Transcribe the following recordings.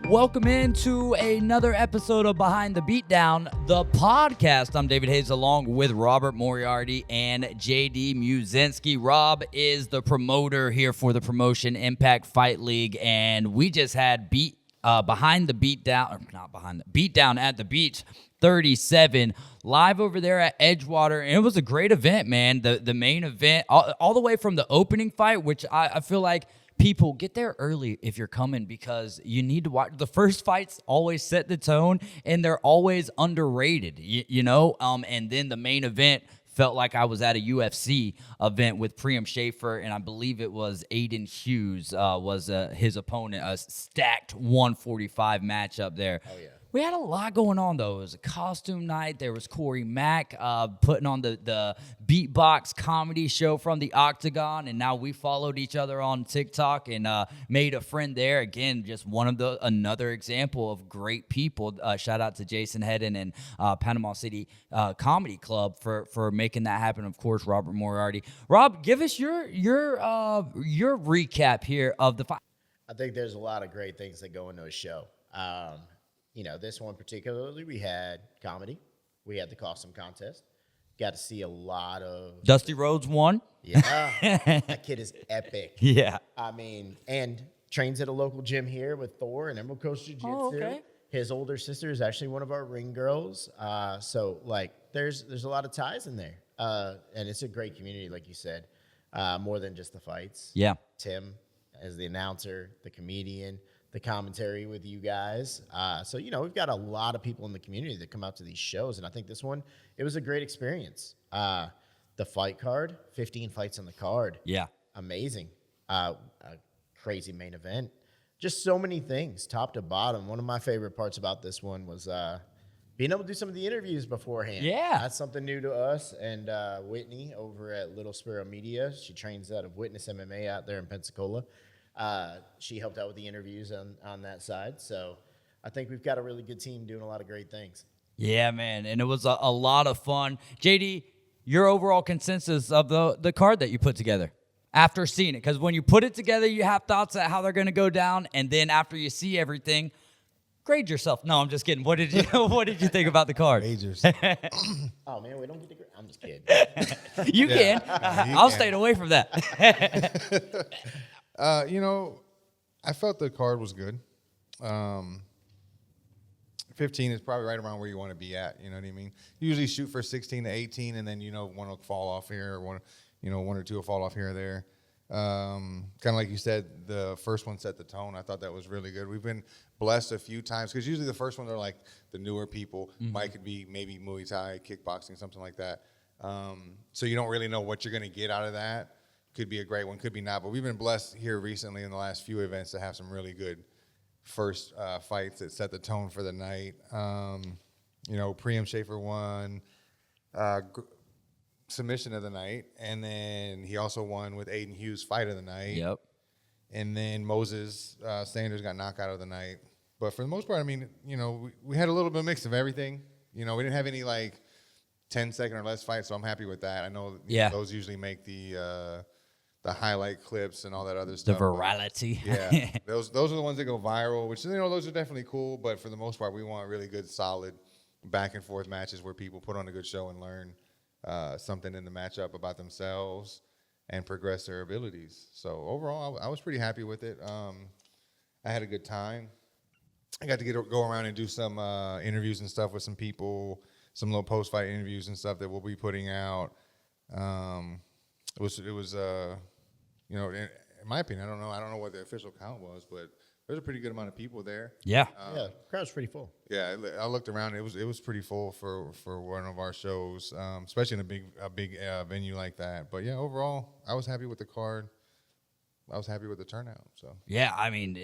Welcome into another episode of Behind the Beatdown, the podcast. I'm David Hayes along with Robert Moriarty and JD Muzinski. Rob is the promoter here for the Promotion Impact Fight League, and we just had Behind the Beatdown, or not Behind the Beatdown at the Beach 37 live over there at Edgewater, and it was a great event, man. The main event, all the way from the opening fight, which I feel like people get there early if you're coming, because you need to watch. The first fights always set the tone, and they're always underrated, you know? And then the main event felt like I was at a UFC event with Priam Schaefer, and I believe it was Aiden Hughes was his opponent, a stacked 145 matchup there. Oh, yeah. We had a lot going on, though. It was a costume night. There was Corey Mack putting on the beatbox comedy show from the Octagon, and now we followed each other on TikTok and made a friend there. Again, just another example of great people. Shout out to Jason Hedden and Panama City Comedy Club for making that happen. Of course, Robert Moriarty. Rob, give us your recap here of the fight. I think there's a lot of great things that go into a show. You know, this one particularly, we had comedy. We had the costume contest. Got to see a lot of... Dusty Rhodes won. Yeah. That kid is epic. Yeah. I mean, and trains at a local gym here with Thor and Emerald Coast Jiu-Jitsu. Oh, okay. His older sister is actually one of our ring girls. So, like, there's a lot of ties in there. And it's a great community, like you said, more than just the fights. Yeah. Tim as the announcer, the comedian, the commentary with you guys. So, you know, we've got a lot of people in the community that come out to these shows, and I think this one, it was a great experience. The fight card, 15 fights on the card. Yeah. Amazing. A crazy main event. Just so many things, top to bottom. One of my favorite parts about this one was being able to do some of the interviews beforehand. Yeah. That's something new to us. And Whitney over at Little Sparrow Media, she trains out of Witness MMA out there in Pensacola. She helped out with the interviews on that side. So I think we've got a really good team doing a lot of great things. Yeah, man. And it was a lot of fun. JD, your overall consensus of the card that you put together after seeing it? Because when you put it together, you have thoughts on how they're going to go down. And then after you see everything, grade yourself. No, I'm just kidding. What did you think about the card? Majors. Oh, man, we don't get to grade. I'm just kidding. You can. I'll stay away from that. You know, I felt the card was good. 15 is probably right around where you want to be at. You know what I mean? Usually shoot for 16 to 18, and then, you know, one will fall off here, or one or two will fall off here or there. Kind of like you said, the first one set the tone. I thought that was really good. We've been blessed a few times, because usually the first ones are like the newer people. Mike could be maybe Muay Thai, kickboxing, something like that. So you don't really know what you're going to get out of that. Could be a great one, could be not. But we've been blessed here recently in the last few events to have some really good first fights that set the tone for the night. You know, Priam Schaefer won submission of the night, and then he also won with Aiden Hughes fight of the night. Yep. And then Moses Sanders got knockout of the night. But for the most part, I mean, you know, we had a little bit of mix of everything. You know, we didn't have any like 10-second or less fights, so I'm happy with that. I know those usually make the highlight clips and all that other stuff. The virality. Yeah, those are the ones that go viral, which, you know, those are definitely cool. But for the most part, we want really good, solid back and forth matches where people put on a good show and learn something in the matchup about themselves and progress their abilities. So overall, I was pretty happy with it. I had a good time. I got to go around and do some interviews and stuff with some people, some little post-fight interviews and stuff that we'll be putting out. It was you know, in my opinion, I don't know what the official count was, but there's a pretty good amount of people there. Yeah. Yeah, crowd's pretty full. Yeah, I looked around. It was pretty full for one of our shows, especially in a big venue like that. But yeah, overall, I was happy with the card. I was happy with the turnout. So yeah, I mean,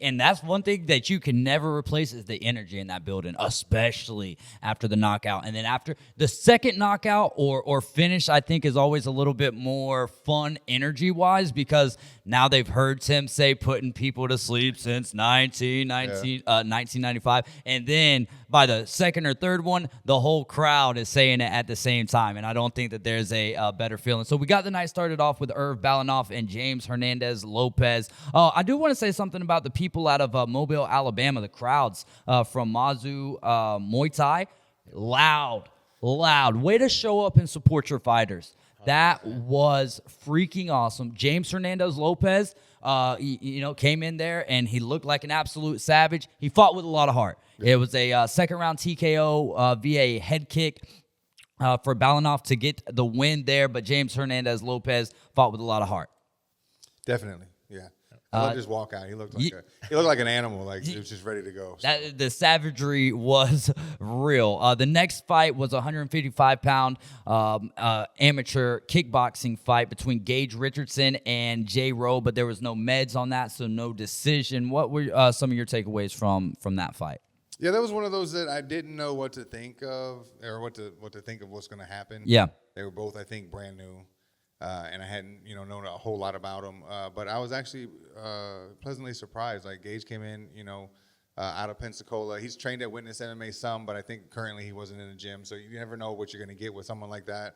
and that's one thing that you can never replace is the energy in that building, especially after the knockout. And then after the second knockout or finish, I think is always a little bit more fun energy-wise, because now they've heard Tim say putting people to sleep since 1995. And then by the second or third one, the whole crowd is saying it at the same time, and I don't think that there's a better feeling. So we got the night started off with Irv Balanoff and James Hernandez Lopez. I do want to say something about the people out of Mobile, Alabama, the crowds from Mazu Muay Thai. Loud. Way to show up and support your fighters. That was freaking awesome. James Hernandez Lopez, came in there and he looked like an absolute savage. He fought with a lot of heart. Yeah. It was a second round TKO via head kick for Balanoff to get the win there, but James Hernandez Lopez fought with a lot of heart. Definitely, yeah. I loved his walkout. He looked like an animal, like he was just ready to go. So. The savagery was real. The next fight was a 155-pound amateur kickboxing fight between Gage Richardson and Jay Rowe, but there was no meds on that, so no decision. What were some of your takeaways from that fight? Yeah, that was one of those that I didn't know what to think of or what to think of what's going to happen. Yeah, they were both, I think, brand new. And I hadn't, known a whole lot about him. But I was actually pleasantly surprised. Like, Gage came in, out of Pensacola. He's trained at Witness MMA some, but I think currently he wasn't in the gym. So you never know what you're going to get with someone like that.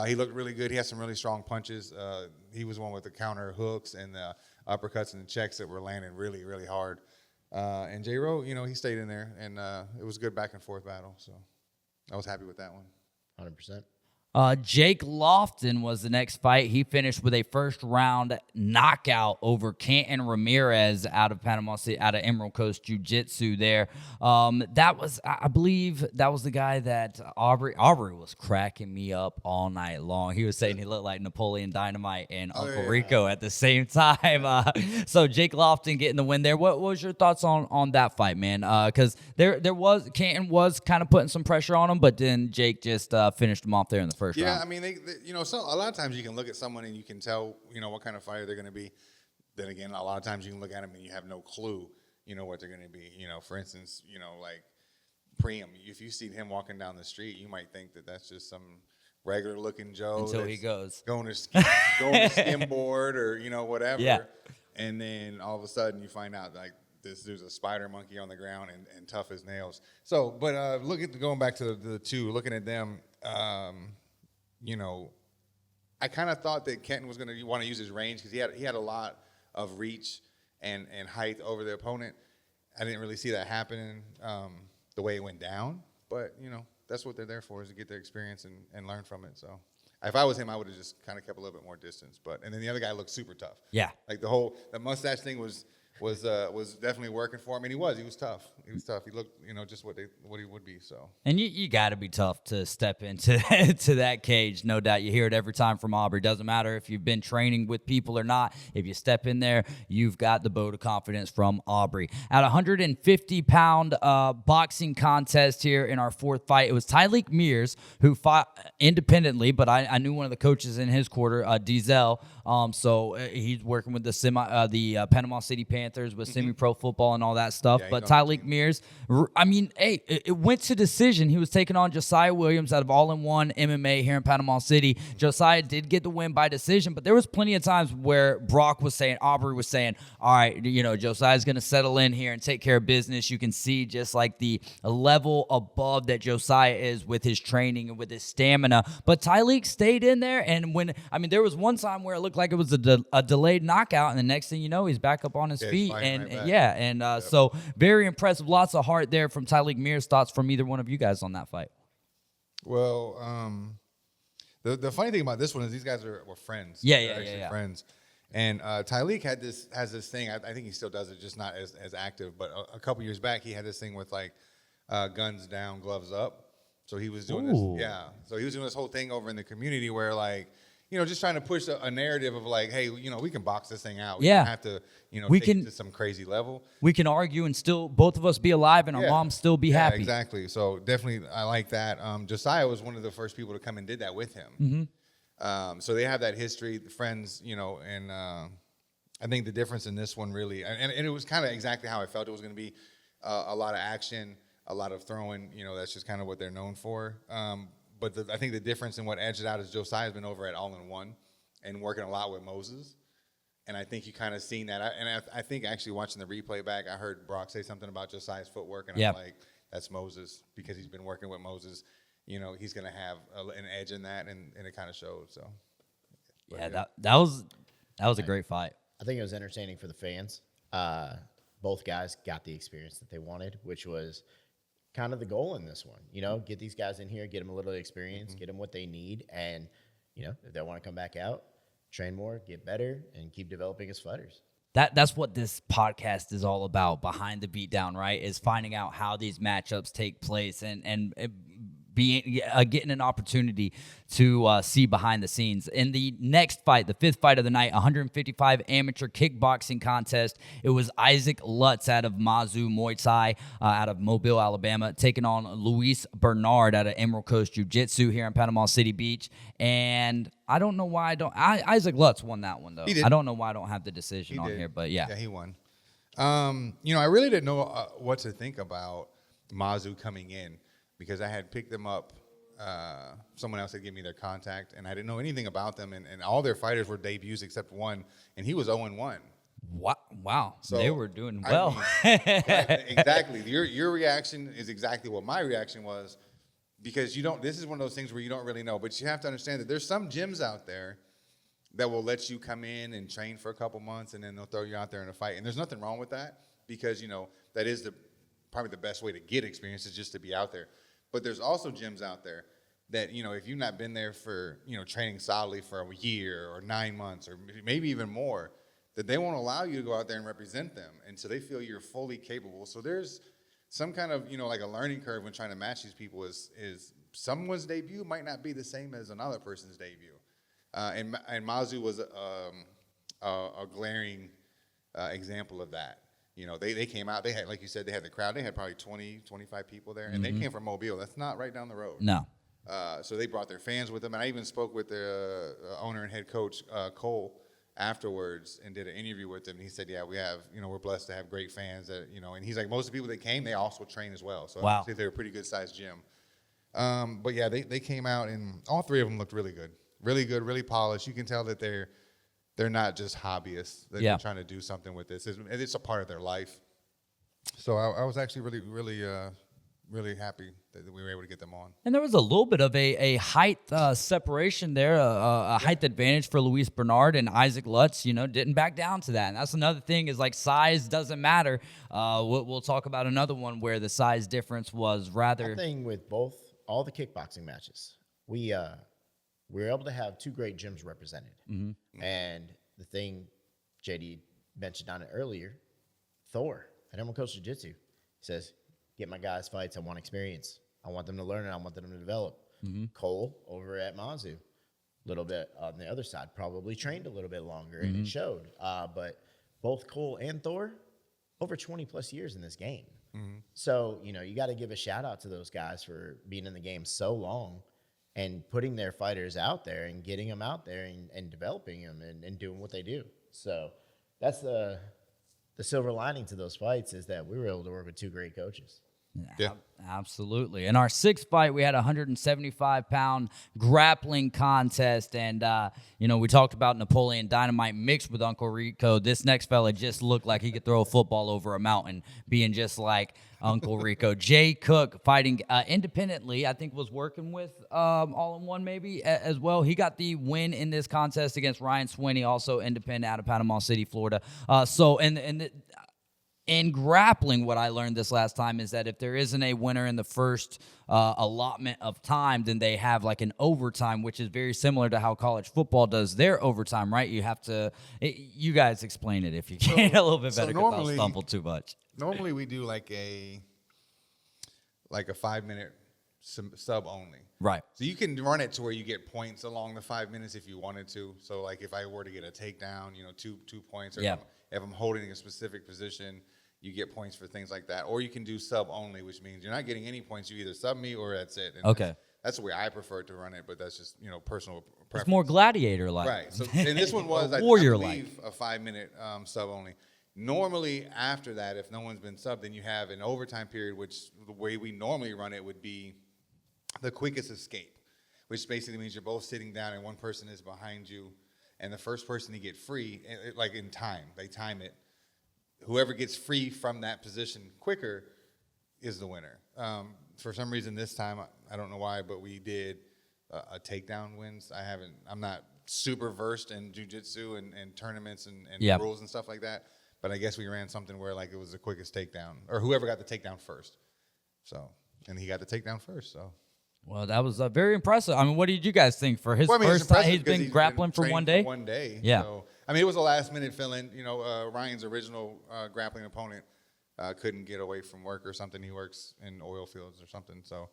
He looked really good. He had some really strong punches. He was one with the counter hooks and the uppercuts and the checks that were landing really, really hard. And J. Rowe, he stayed in there. And it was a good back and forth battle. So I was happy with that one. 100%. Jake Lofton was the next fight. He finished with a first-round knockout over Canton Ramirez out of Panama City, out of Emerald Coast Jiu-Jitsu there. That was, I believe, that was the guy that Aubrey was cracking me up all night long. He was saying he looked like Napoleon Dynamite and Uncle Rico at the same time. So Jake Lofton getting the win there. What was your thoughts on that fight, man? Because Canton was kind of putting some pressure on him, but then Jake just finished him off there in the first round. Yeah, I mean, a lot of times you can look at someone and you can tell, what kind of fighter they're going to be. Then again, a lot of times you can look at them and you have no clue, what they're going to be. For instance, like Preem, if you see him walking down the street, you might think that that's just some regular-looking Joe. Until he goes. Going to skimboard or, whatever. Yeah. And then all of a sudden you find out, like, this dude's a spider monkey on the ground and tough as nails. So, but going back to the two, looking at them, I kind of thought that Kenton was going to want to use his range because he had a lot of reach and height over the opponent. I didn't really see that happening the way it went down, but that's what they're there for, is to get their experience and learn from it. So if I was him, I would have just kind of kept a little bit more distance. And then the other guy looked super tough. Yeah, like the mustache thing was definitely working for him, and he was tough. He looked, just what he would be. So, and you got to be tough to step into to that cage, no doubt. You hear it every time from Aubrey. Doesn't matter if you've been training with people or not. If you step in there, you've got the vote of confidence from Aubrey. At 150-pound boxing contest here in our fourth fight, it was Tyleek Mears who fought independently, but I knew one of the coaches in his quarter, Diesel. So he's working with the Panama City Panthers with semi-pro football and all that stuff. Yeah, but Tyleek Mears, it went to decision. He was taking on Josiah Williams out of All-in-One MMA here in Panama City. Josiah did get the win by decision, but there was plenty of times where Aubrey was saying, all right, Josiah's going to settle in here and take care of business. You can see just like the level above that Josiah is with his training and with his stamina. But Tyleek stayed in there, and there was one time where it looked like it was a delayed knockout, and the next thing you know, he's back up on his feet. So very impressive. Lots of heart there from Tyleek Mears. Thoughts from either one of you guys on that fight? Well, the funny thing about this one is these guys were friends. Yeah. Friends. And Tyleek has this thing. I think he still does it, just not as active. But a couple years back, he had this thing with like guns down, gloves up. So he was doing this. Yeah. So he was doing this whole thing over in the community where like, just trying to push a narrative of like, hey, we can box this thing out. We don't have to, take it to some crazy level. We can argue and still both of us be alive and our moms still be happy. Exactly. So definitely, I like that. Josiah was one of the first people to come and did that with him. Mm-hmm. So they have that history, friends, and I think the difference in this one really, and it was kind of exactly how I felt it was going to be, a lot of action, a lot of throwing. That's just kind of what they're known for. But I think the difference in what edged it out is Josiah's been over at All-in-One and working a lot with Moses. And I think you kind of seen that. I think actually watching the replay back, I heard Brock say something about Josiah's footwork, and I'm like, that's Moses, because he's been working with Moses. You know, he's going to have an edge in that, and it kind of showed. So, that was a great fight. I think it was entertaining for the fans. Both guys got the experience that they wanted, which was kind of the goal in this one. You know, get these guys in here, get them a little experience, get them what they need, and, you know, if they want to come back out, train more, get better, and keep developing as fighters. That's what this podcast is all about, Behind the Beatdown, right? Is finding out how these matchups take place and getting an opportunity to see behind the scenes. In the next fight, the fifth fight of the night, 155 amateur kickboxing contest, it was Isaac Lutz out of Mazu Muay Thai out of Mobile, Alabama, taking on Luis Bernard out of Emerald Coast Jiu-Jitsu here in Panama City Beach. And I don't know why Isaac Lutz won that one, though. He did. I don't know why I don't have the decision on here, but yeah. Yeah, he won. You know, I really didn't know what to think about Mazu coming in, because I had picked them up. Someone else had given me their contact, and I didn't know anything about them. And all their fighters were debuts except one, and he was 0-1. Wow. So they were doing well. Right, exactly. Your reaction is exactly what my reaction was, because this is one of those things where you don't really know. But you have to understand that there's some gyms out there that will let you come in and train for a couple months, and then they'll throw you out there in a fight. And there's nothing wrong with that, because, you know, that is probably the best way to get experience, is just to be out there. But there's also gyms out there that, you know, if you've not been there for, you know, training solidly for a year or 9 months or maybe even more, that they won't allow you to go out there and represent them. And so they feel you're fully capable. So there's some kind of, you know, like a learning curve when trying to match these people. Is someone's debut might not be the same as another person's debut. And Mazu was a glaring example of that. You know, they came out, they had, like you said, they had the crowd. They had probably 20, 25 people there, and they came from Mobile. That's not right down the road. No. So they brought their fans with them, and I even spoke with the owner and head coach, Cole, afterwards, and did an interview with him. And he said, yeah, we're blessed to have great fans that, you know, and he's like, most of the people that came, they also train as well. So I think they're a pretty good sized gym. But yeah, they came out, and all three of them looked really good, really polished. You can tell that they're not just hobbyists. They're trying to do something with this. It's a part of their life. So I was actually really happy that we were able to get them on. And there was a little bit of a height separation there, a height advantage for Luis Bernard, and Isaac Lutz, you know, didn't back down to that. And that's another thing, is like size doesn't matter. We'll talk about another one where the size difference was rather. I think with all the kickboxing matches, we were able to have two great gyms represented. Mm-hmm. And the thing JD mentioned on it earlier, Thor at Emerald Coast Jiu-Jitsu says, get my guys fights. I want experience. I want them to learn, and I want them to develop. Mm-hmm. Cole over at Mazu, a little bit on the other side, probably trained a little bit longer, and it showed. But both Cole and Thor, over 20 plus years in this game. Mm-hmm. So, you know, you got to give a shout out to those guys for being in the game so long and putting their fighters out there and getting them out there and developing them and doing what they do. So that's the silver lining to those fights, is that we were able to work with two great coaches. Yeah, absolutely. In our sixth fight, we had a 175-pound grappling contest, and you know, we talked about Napoleon Dynamite mixed with Uncle Rico. This next fella just looked like he could throw a football over a mountain, being just like Uncle Rico. Jay Cook fighting independently, I think was working with All in One maybe as well. He got the win in this contest against Ryan Swinney, also independent out of Panama City, Florida. In grappling, what I learned this last time is that if there isn't a winner in the first allotment of time, then they have like an overtime, which is very similar to how college football does their overtime, right? You have to, you guys explain it if you can a little bit better, because I'll stumble too much. Normally we do like a 5-minute sub only. Right. So you can run it to where you get points along the 5 minutes if you wanted to. So like if I were to get a takedown, you know, two points, or if I'm holding a specific position, you get points for things like that. Or you can do sub only, which means you're not getting any points. You either sub me or that's it. And okay. That's the way I prefer to run it, but that's just, you know, personal preference. It's more gladiator-like. Right. So, and this one was, I warrior-like, believe, a 5-minute sub only. Normally, after that, if no one's been subbed, then you have an overtime period, which the way we normally run it would be the quickest escape, which basically means you're both sitting down and one person is behind you, and the first person to get free, like in time, they time it. Whoever gets free from that position quicker is the winner. For some reason this time, I don't know why, but we did a takedown wins. I'm not super versed in jiu-jitsu and tournaments and rules and stuff like that, but I guess we ran something where like it was the quickest takedown, or whoever got the takedown first. So, and he got the takedown first, so. Well, that was very impressive. I mean, what did you guys think for his first time? He's been grappling for 1 day? 1 day. Yeah. So, I mean, it was a last-minute fill-in. You know, Ryan's original grappling opponent couldn't get away from work or something. He works in oil fields or something. So,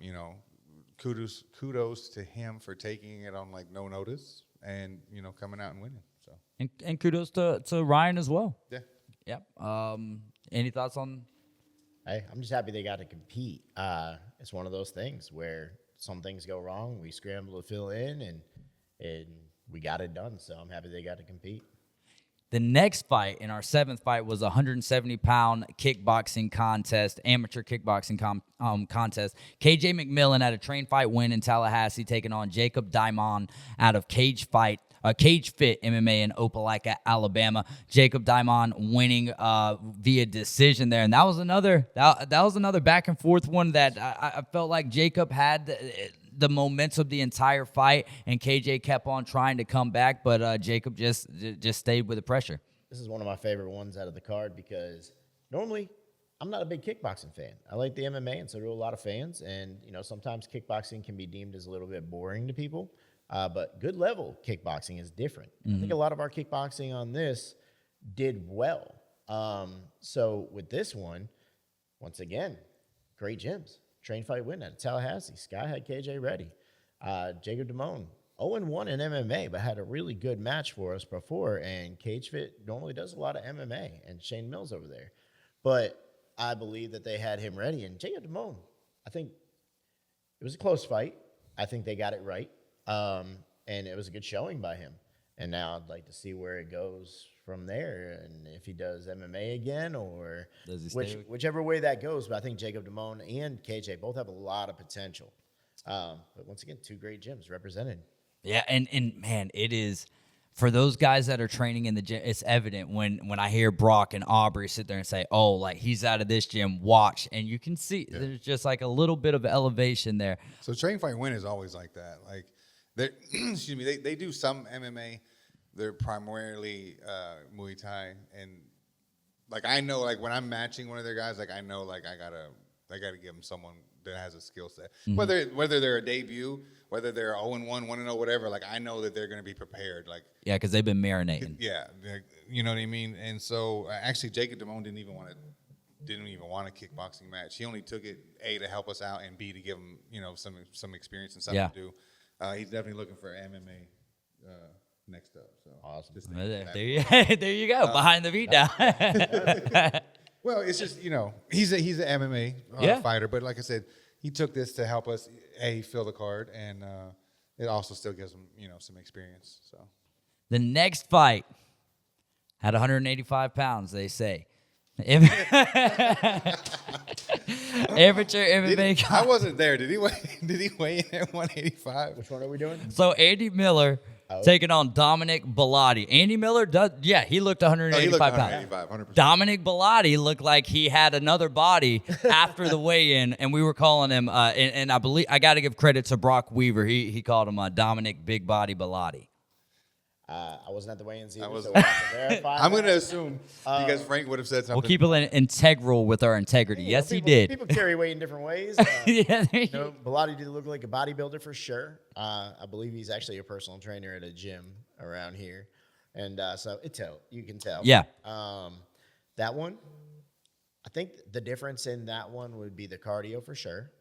you know, kudos to him for taking it on, like, no notice and, you know, coming out and winning. So And kudos to Ryan as well. Yeah. Yep. Any thoughts on? Hey, I'm just happy they got to compete. It's one of those things where some things go wrong, we scramble to fill in, and we got it done. So I'm happy they got to compete. The next fight in our 7th fight was a 170-pound kickboxing contest, amateur kickboxing contest. KJ McMillan had a train fight win in Tallahassee, taking on Jacob Diamond out of Cage Fit MMA in Opelika, Alabama. Jacob Diamond winning via decision there, and that was another back and forth one that I felt like Jacob had the momentum the entire fight, and KJ kept on trying to come back, but Jacob just stayed with the pressure. This is one of my favorite ones out of the card because normally I'm not a big kickboxing fan. I like the MMA, and so do a lot of fans. And you know, sometimes kickboxing can be deemed as a little bit boring to people. But good level kickboxing is different. I think a lot of our kickboxing on this did well. So with this one, once again, great gyms. Train fight win at Tallahassee. Sky had KJ ready. Jacob Damone, 0-1 in MMA, but had a really good match for us before. And Cage Fit normally does a lot of MMA, and Shane Mills over there. But I believe that they had him ready. And Jacob Damone, I think it was a close fight. I think they got it right. And it was a good showing by him. And now I'd like to see where it goes from there, and if he does MMA again or whichever way that goes. But I think Jacob Damone and KJ both have a lot of potential. But once again, two great gyms represented. Yeah, and man, it is for those guys that are training in the gym. It's evident when I hear Brock and Aubrey sit there and say, "Oh, like he's out of this gym. Watch," and you can see there's just like a little bit of elevation there. So train fight win is always like that. Like excuse me, they do some MMA. They're primarily Muay Thai, and like I know, like when I'm matching one of their guys, like I know, like I gotta give them someone that has a skill set. Mm-hmm. Whether they're a debut, whether they're 0-1, 1-0, whatever. Like I know that they're gonna be prepared. Like because they've been marinating. Yeah, you know what I mean. And so actually, Jacob Damone didn't even want a kickboxing match. He only took it A to help us out, and B to give him some experience and something to do. He's definitely looking for MMA. Next up, so awesome. There you go, behind the beatdown. Well, it's just he's an MMA fighter, but like I said, he took this to help us fill the card, and it also still gives him some experience. So the next fight had 185 pounds. They say. Amateur MMA. I wasn't there. Did he weigh in at 185? Which one are we doing? So Andy Miller taking on Dominic Bellotti. Andy Miller he looked 185 pounds. 100%. Dominic Bellotti looked like he had another body after the weigh-in, and we were calling him. And I believe I got to give credit to Brock Weaver. He called him Dominic Big Body Bellotti. I wasn't at the weigh-ins either, so we'll have to verify. I'm going to assume because Frank would have said something. We'll keep it integral with our integrity. Yes, he did. People carry weight in different ways. Bellotti did look like a bodybuilder for sure. I believe he's actually a personal trainer at a gym around here, and so you can tell. Yeah. That one, I think the difference in that one would be the cardio for sure,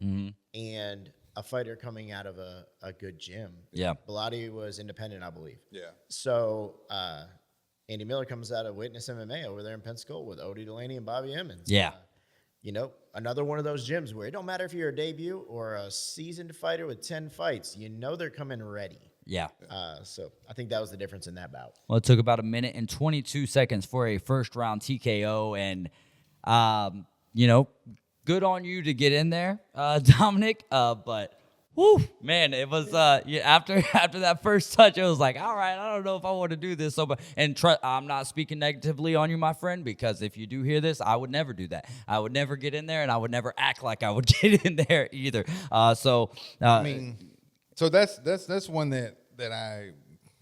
and a fighter coming out of a good gym. Yeah. Bellotti was independent, I believe. Yeah. So Andy Miller comes out of Witness MMA over there in Pensacola with Odie Delaney and Bobby Emmons. Yeah. Another one of those gyms where it don't matter if you're a debut or a seasoned fighter with 10 fights, they're coming ready. Yeah. So I think that was the difference in that bout. Well, it took about 1 minute and 22 seconds for a first-round TKO, and, good on you to get in there, Dominic. But Woo, man, it was after that first touch, it was like, all right, I don't know if I want to do this. So, but I'm not speaking negatively on you, my friend, because if you do hear this, I would never do that. I would never get in there, and I would never act like I would get in there either. I mean, so that's one that I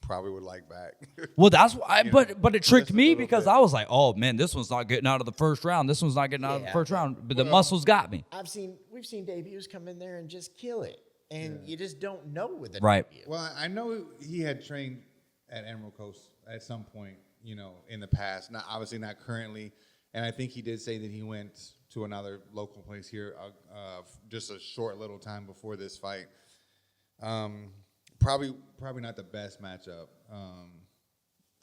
probably would like back. Well, that's why, but it tricked just a me little because bit. I was like, oh man, this one's not getting out of the first round. This one's not getting out of the Yeah. first round. But the muscles got me. We've seen debuts come in there and just kill it, and you just don't know with a Right. debut. Well, I know he had trained at Emerald Coast at some point, in the past. Not obviously not currently, and I think he did say that he went to another local place here just a short little time before this fight. Probably not the best matchup.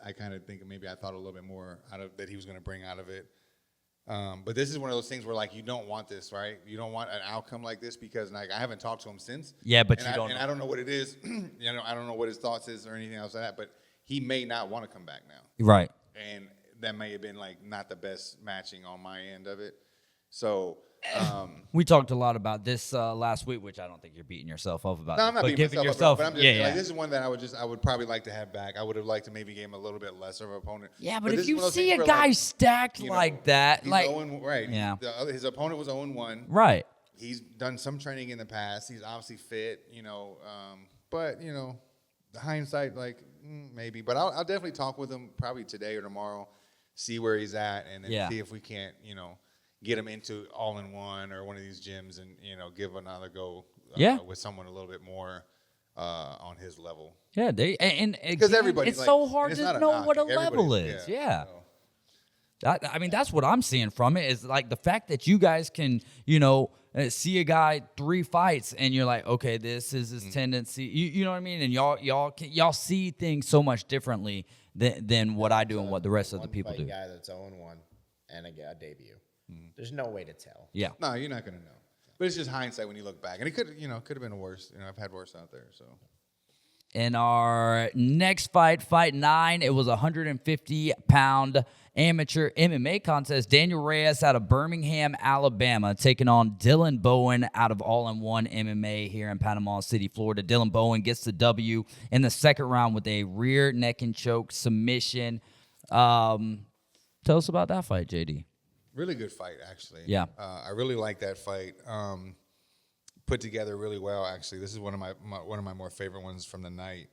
I kind of think maybe I thought a little bit more out of that he was going to bring out of it. But this is one of those things where like you don't want this, right? You don't want an outcome like this because like I haven't talked to him since. Yeah, but and you don't and know. I don't know what it is. I don't know what his thoughts is or anything else like that. But he may not want to come back now, Right. and that may have been like not the best matching on my end of it. So. We talked a lot about this last week, which I don't think you're beating yourself up about. No, I'm not but beating giving myself yourself, up, but I'm just yeah. like this is one that I would probably like to have back. I would have liked to maybe give him a little bit lesser of an opponent. Yeah, but this if is you one of those see things a where, guy like, stacked like that, he's like 0 right, Yeah. His opponent was 0-1. right, He's done some training in the past. He's obviously fit, but the hindsight, like maybe. But I'll definitely talk with him probably today or tomorrow, see where he's at, and then see if we can't, get him into all-in-one or one of these gyms and give another go with someone a little bit more on his level. yeah. And Because again, everybody's it's like, so and hard it's to not a know knock, what a like, level everybody's- is. Yeah. so. I mean, that's what I'm seeing from it is like the fact that you guys can, see a guy 3 fights and you're like, okay, this is his tendency. You know what I mean? And y'all see things so much differently than what I do and what the rest of the people do. Guy that's 0-1 and a debut. There's no way to tell. Yeah. No, you're not gonna know. But it's just hindsight when you look back, and it could have been worse. I've had worse out there. So In our next fight 9, it was a 150-pound amateur MMA contest. Daniel Reyes out of Birmingham, Alabama, taking on Dylan Bowen out of All-in-One MMA here in Panama City, Florida. Dylan Bowen gets the W in the second round with a rear neck and choke submission. Tell us about that fight, JD. really good fight, actually. Yeah. I really like that fight. Put together really well, actually. This is one of my more favorite ones from the night.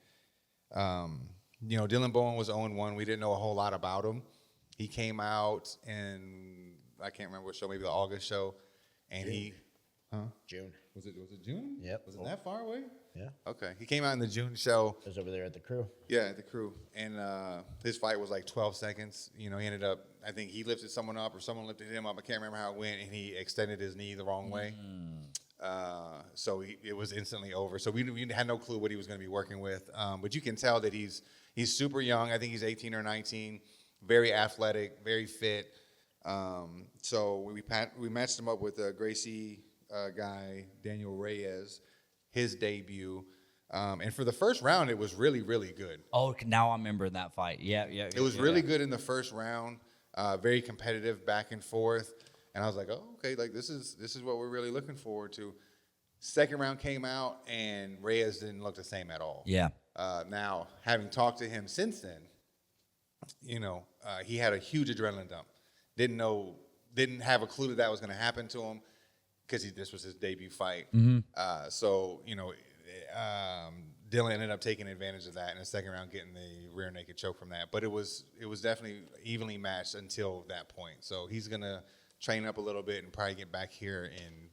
Dylan Bowen was 0-1. We didn't know a whole lot about him. He came out in, I can't remember what show, maybe the August show, and June. Was it June? Yep. Was it that far away? Yeah. Okay. He came out in the June show. I was over there at the crew. Yeah, the crew. And his fight was like 12 seconds. He ended up, I think he lifted someone up or someone lifted him up. I can't remember how it went, and he extended his knee the wrong way. So it was instantly over. So we had no clue what he was going to be working with. But you can tell that he's super young. I think he's 18 or 19. Very athletic, very fit. So we matched him up with a Gracie guy, Daniel Reyes, his debut. And for the first round, it was really, really good. Oh, now I remember that fight. Yeah. It was really good in the first round. Very competitive, back and forth. And I was like, oh, okay, like this is what we're really looking forward to. Second round came out, and Reyes didn't look the same at all. Yeah. Now, having talked to him since then, he had a huge adrenaline dump. Didn't have a clue that was going to happen to him because this was his debut fight. So, Dylan ended up taking advantage of that in the second round, getting the rear naked choke from that. But it was definitely evenly matched until that point. So he's going to train up a little bit and probably get back here in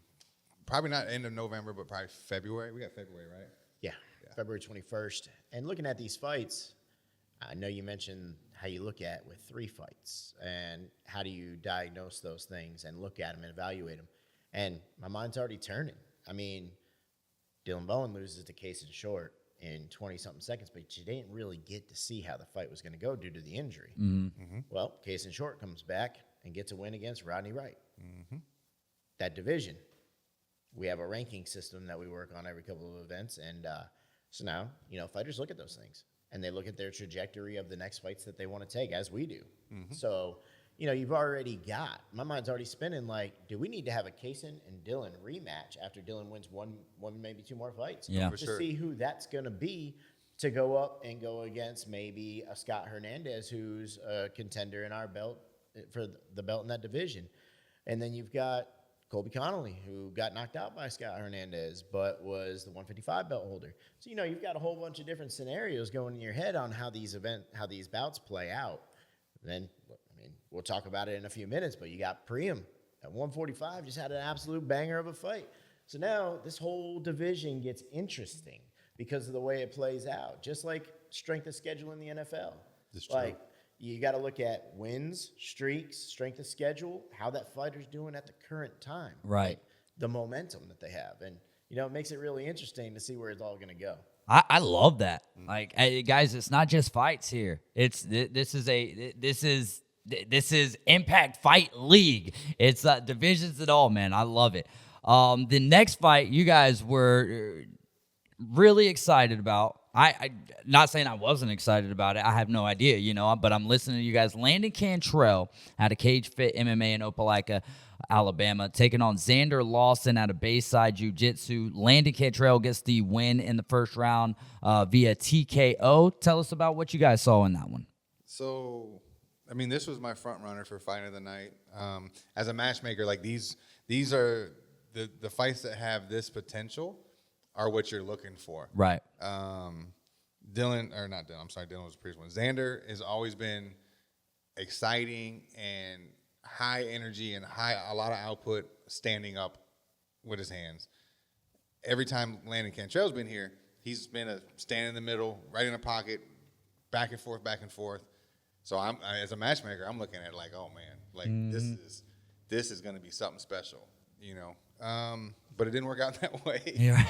probably not end of November, but probably February. We got February, right? Yeah. February 21st. And looking at these fights, I know you mentioned how you look at with 3 fights and how do you diagnose those things and look at them and evaluate them. And my mind's already turning. I mean, Dylan Bowen loses to Case and Short in 20-something seconds, but you didn't really get to see how the fight was going to go due to the injury. Well, Case and Short comes back and gets a win against Rodney Wright. That division, we have a ranking system that we work on every couple of events, and so now, fighters look at those things, and they look at their trajectory of the next fights that they want to take, as we do. So, you've already got, my mind's already spinning like, do we need to have a Kaysen and Dylan rematch after Dylan wins one maybe two more fights? Yeah. For to sure. see who that's going to be to go up and go against maybe a Scott Hernandez, who's a contender in our belt for the belt in that division. And then you've got Colby Connolly, who got knocked out by Scott Hernandez, but was the 155 belt holder. So, you've got a whole bunch of different scenarios going in your head on how these bouts play out. And then, we'll talk about it in a few minutes, but you got Priam at 145, just had an absolute banger of a fight. So now this whole division gets interesting because of the way it plays out, just like strength of schedule in the NFL. That's true. Like, you got to look at wins, streaks, strength of schedule, how that fighter's doing at the current time. Right. Like, the momentum that they have. And, it makes it really interesting to see where it's all going to go. I love that. Like, guys, it's not just fights here. This is Impact Fight League. It's divisions at all, man. I love it. The next fight you guys were really excited about. I not saying I wasn't excited about it. I have no idea, but I'm listening to you guys. Landon Cantrell out of Cage Fit MMA in Opelika, Alabama, taking on Xander Lawson out of Bayside Jiu-Jitsu. Landon Cantrell gets the win in the first round via TKO. Tell us about what you guys saw in that one. So, this was my front runner for fight of the night. As a matchmaker, like these are the fights that have this potential are what you're looking for. Right. Dylan was the previous one. Xander has always been exciting and high energy and a lot of output standing up with his hands. Every time Landon Cantrell's been here, he's been a stand in the middle, right in the pocket, back and forth. So as a matchmaker, I'm looking at it like, oh man, like this is going to be something special, but it didn't work out that way. Yeah.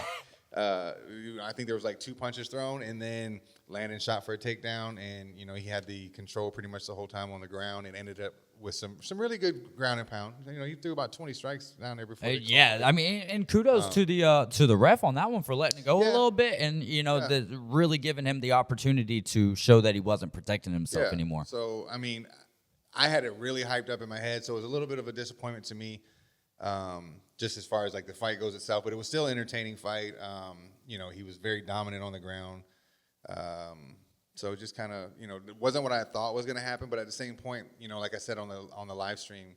I think there was like 2 punches thrown, and then Landon shot for a takedown, and he had the control pretty much the whole time on the ground, and ended up with some really good ground and pound. He threw about 20 strikes down there before. And kudos to the ref on that one for letting it go a little bit, and really giving him the opportunity to show that he wasn't protecting himself anymore. So I had it really hyped up in my head, so it was a little bit of a disappointment to me. Just as far as like the fight goes itself, but it was still an entertaining fight. He was very dominant on the ground. So just kind of, it wasn't what I thought was going to happen, but at the same point, like I said on the live stream,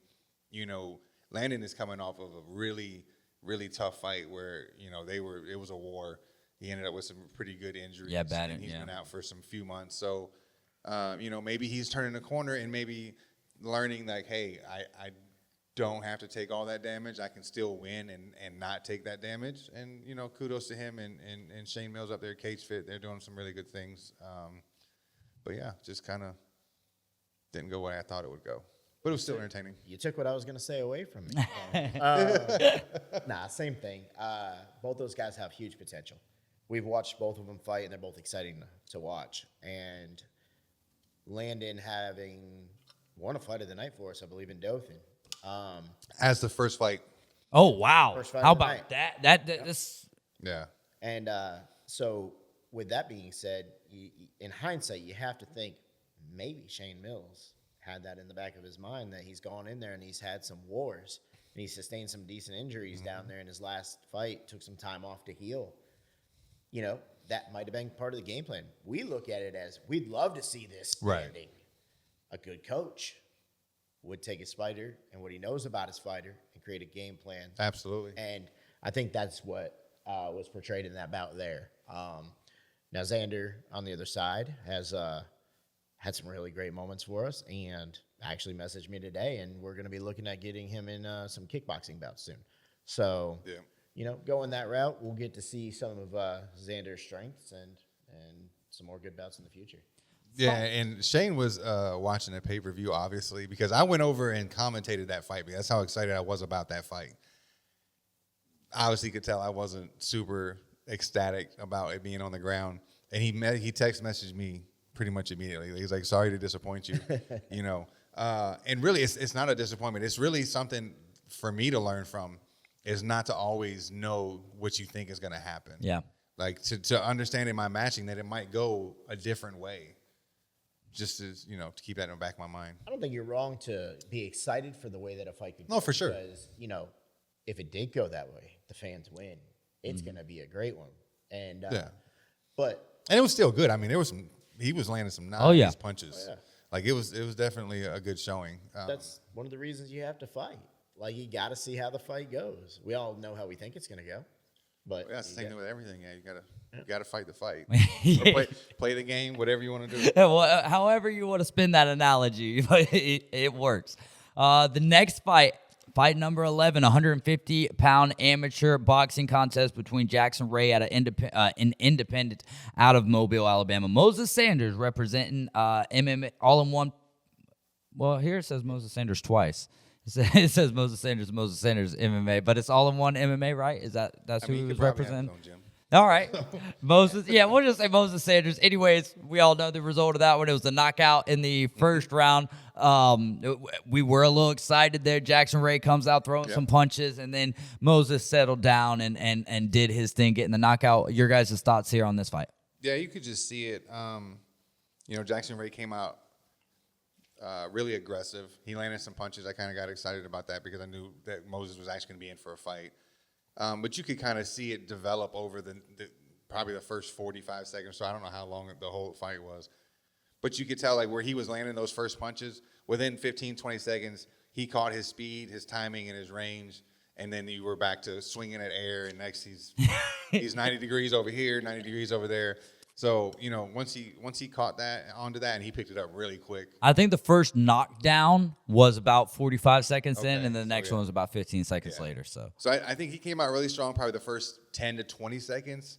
Landon is coming off of a really, really tough fight where, it was a war. He ended up with some pretty good injuries. Yeah, bad. And he's been out for some few months. So, maybe he's turning the corner and maybe learning like, hey, I don't have to take all that damage. I can still win and not take that damage. And, kudos to him and Shane Mills up there at Cage Fit. They're doing some really good things. But, yeah, just kind of didn't go the way I thought it would go. But it was still entertaining. You took what I was going to say away from me. Same thing. Both those guys have huge potential. We've watched both of them fight, and they're both exciting to watch. And Landon having won a fight of the night for us, I believe, in Dothan. As the first fight. Oh, wow. First fight How of the about night. that? This. Yeah. And so with that being said, in hindsight, you have to think maybe Shane Mills had that in the back of his mind that he's gone in there and he's had some wars and he sustained some decent injuries down there in his last fight, took some time off to heal. That might have been part of the game plan. We look at it as we'd love to see this standing. Right. A good coach would take his fighter and what he knows about his fighter and create a game plan. Absolutely. And I think that's what was portrayed in that bout there. Now, Xander, on the other side, has had some really great moments for us and actually messaged me today, and we're going to be looking at getting him in some kickboxing bouts soon. So, going that route, we'll get to see some of Xander's strengths and some more good bouts in the future. Yeah, and Shane was watching a pay-per-view, obviously, because I went over and commentated that fight. Because that's how excited I was about that fight. Obviously, could tell I wasn't super ecstatic about it being on the ground. And he text messaged me pretty much immediately. He was like, "Sorry to disappoint you," And really, it's not a disappointment. It's really something for me to learn from. Is not to always know what you think is going to happen. Yeah, like to understand in my matching that it might go a different way. just as, to keep that in the back of my mind. I don't think you're wrong to be excited for the way that a fight could go. No, for sure. Because, if it did go that way, the fans win, it's going to be a great one. And, but it was still good. I mean, he was landing some nice punches. Oh, yeah. Like it was definitely a good showing. That's one of the reasons you have to fight. Like, you got to see how the fight goes. We all know how we think it's going to go. But that's the same thing with everything. Yeah, you gotta fight the fight. Yeah. Or play the game, whatever you want to do. Well, however you want to spin that analogy, it works. The next fight number 11, 150-pound amateur boxing contest between Jackson Ray at an independent out of Mobile, Alabama. Moses Sanders representing MMA all-in-one. Well, here it says Moses Sanders twice. It says Moses Sanders MMA, but it's all-in-one MMA, right? That's who he was representing? All right. Moses, we'll just say Moses Sanders. Anyways, we all know the result of that one. It was a knockout in the first round. We were a little excited there. Jackson Ray comes out throwing some punches, and then Moses settled down and did his thing, getting the knockout. Your guys' thoughts here on this fight? Yeah, you could just see it. Jackson Ray came out really aggressive. He landed some punches. I kind of got excited about that because I knew that Moses was actually going to be in for a fight. But you could kind of see it develop over probably the first 45 seconds. So I don't know how long the whole fight was. But you could tell, like, where he was landing those first punches, within 15, 20 seconds, he caught his speed, his timing, and his range. And then you were back to swinging at air. And next he's 90 degrees over here, 90 degrees over there. So, once he caught onto that, and he picked it up really quick. I think the first knockdown was about 45 seconds in, and the next one was about 15 seconds later. So I think he came out really strong probably the first 10 to 20 seconds.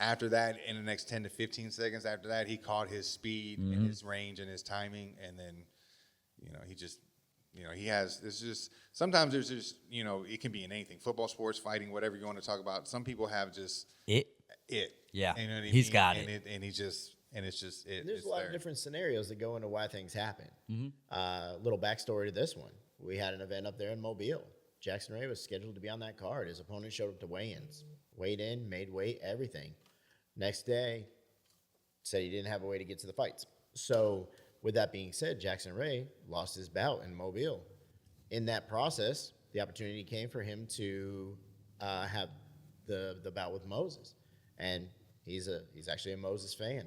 After that, in the next 10 to 15 seconds after that, he caught his speed and his range and his timing. And then, he just, sometimes there's just, it can be in anything. Football, sports, fighting, whatever you want to talk about. Some people have just it. Yeah. You know what I mean? Got it. And it's just it. There's a lot of different scenarios that go into why things happen. Little backstory to this one. We had an event up there in Mobile. Jackson Ray was scheduled to be on that card. His opponent showed up to weigh-ins. Weighed in, made weight, everything. Next day, said he didn't have a way to get to the fights. So with that being said, Jackson Ray lost his bout in Mobile. In that process, the opportunity came for him to have the bout with Moses. And he's actually a Moses fan.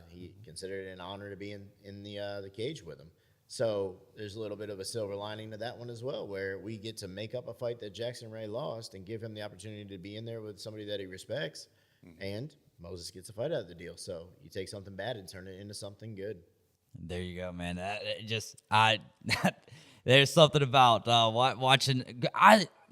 He considered it an honor to be in the cage with him. So there's a little bit of a silver lining to that one as well, where we get to make up a fight that Jackson Ray lost and give him the opportunity to be in there with somebody that he respects, and Moses gets a fight out of the deal. So you take something bad and turn it into something good. There you go, man. There's something about watching.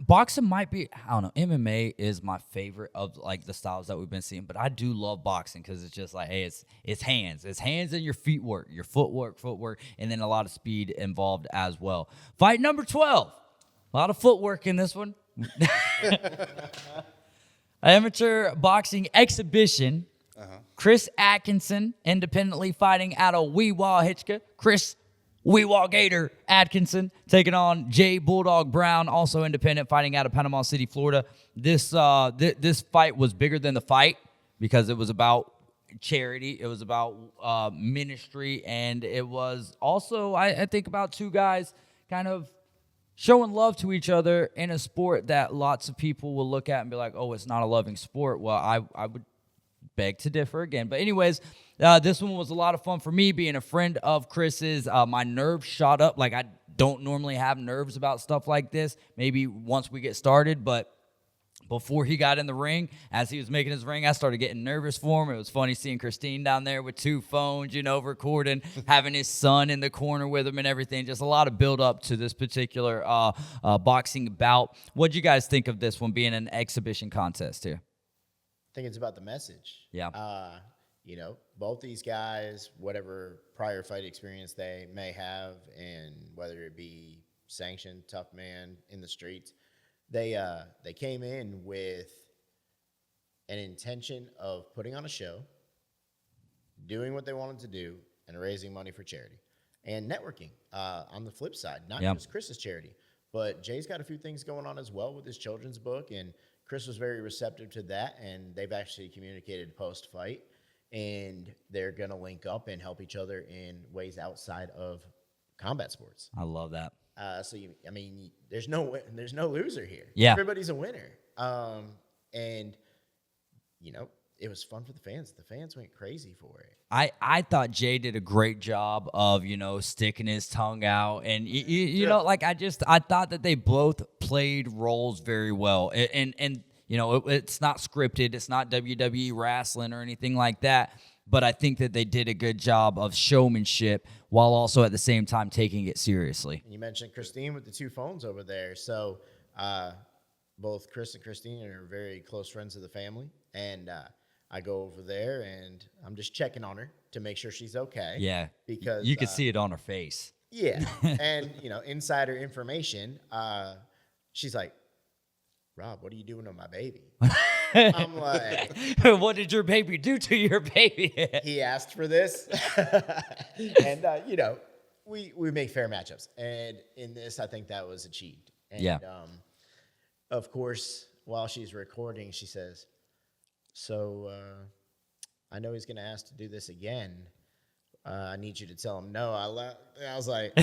Boxing might be, I don't know, MMA is my favorite of like the styles that we've been seeing, but I do love boxing because it's just like, hey, it's hands and your feet work, your footwork, and then a lot of speed involved as well. Fight number 12, a lot of footwork in this one. Amateur boxing exhibition. Chris Atkinson, independently fighting out of Weewaw Hitchka. Chris Weewaw Gator Atkinson taking on Jay Bulldog Brown, also independent, fighting out of Panama City, Florida. This fight was bigger than the fight because it was about charity. It was about ministry, and it was also, I think, about two guys kind of showing love to each other in a sport that lots of people will look at and be like, oh, it's not a loving sport. Well, I would beg to differ again. But anyways, this one was a lot of fun for me, being a friend of Chris's. My nerves shot up. Like, I don't normally have nerves about stuff like this, maybe once we get started, but before he got in the ring, as he was making his ring, I started getting nervous for him. It was funny seeing Christine down there with two phones, recording, having his son in the corner with him and everything. Just a lot of build up to this particular boxing bout. What'd you guys think of this one being an exhibition contest here? I think it's about the message. Yeah. Both these guys, whatever prior fight experience they may have, and whether it be sanctioned, tough man in the streets, they came in with an intention of putting on a show, doing what they wanted to do, and raising money for charity and networking. On the flip side, not just Chris's charity, but Jay's got a few things going on as well with his children's book, and Chris was very receptive to that, and they've actually communicated post-fight. and they're going to link up and help each other in ways outside of combat sports. I love that. There's no loser here. Yeah. Everybody's a winner. And it was fun for the fans. The fans went crazy for it. I thought Jay did a great job of, sticking his tongue out. And, I thought that they both played roles very well. And it's not scripted. It's not WWE wrestling or anything like that. But I think that they did a good job of showmanship while also at the same time taking it seriously. And you mentioned Christine with the 2 phones over there. So both Chris and Christine are very close friends of the family. And I go over there and I'm just checking on her to make sure she's okay. Yeah. Because you could see it on her face. Yeah. And, insider information, she's like, Rob, what are you doing to my baby? I'm like, what did your baby do to your baby? He asked for this. And, we make fair matchups. And in this, I think that was achieved. And, yeah. Of course, while she's recording, she says, so I know he's going to ask to do this again. I need you to tell him no. I was like,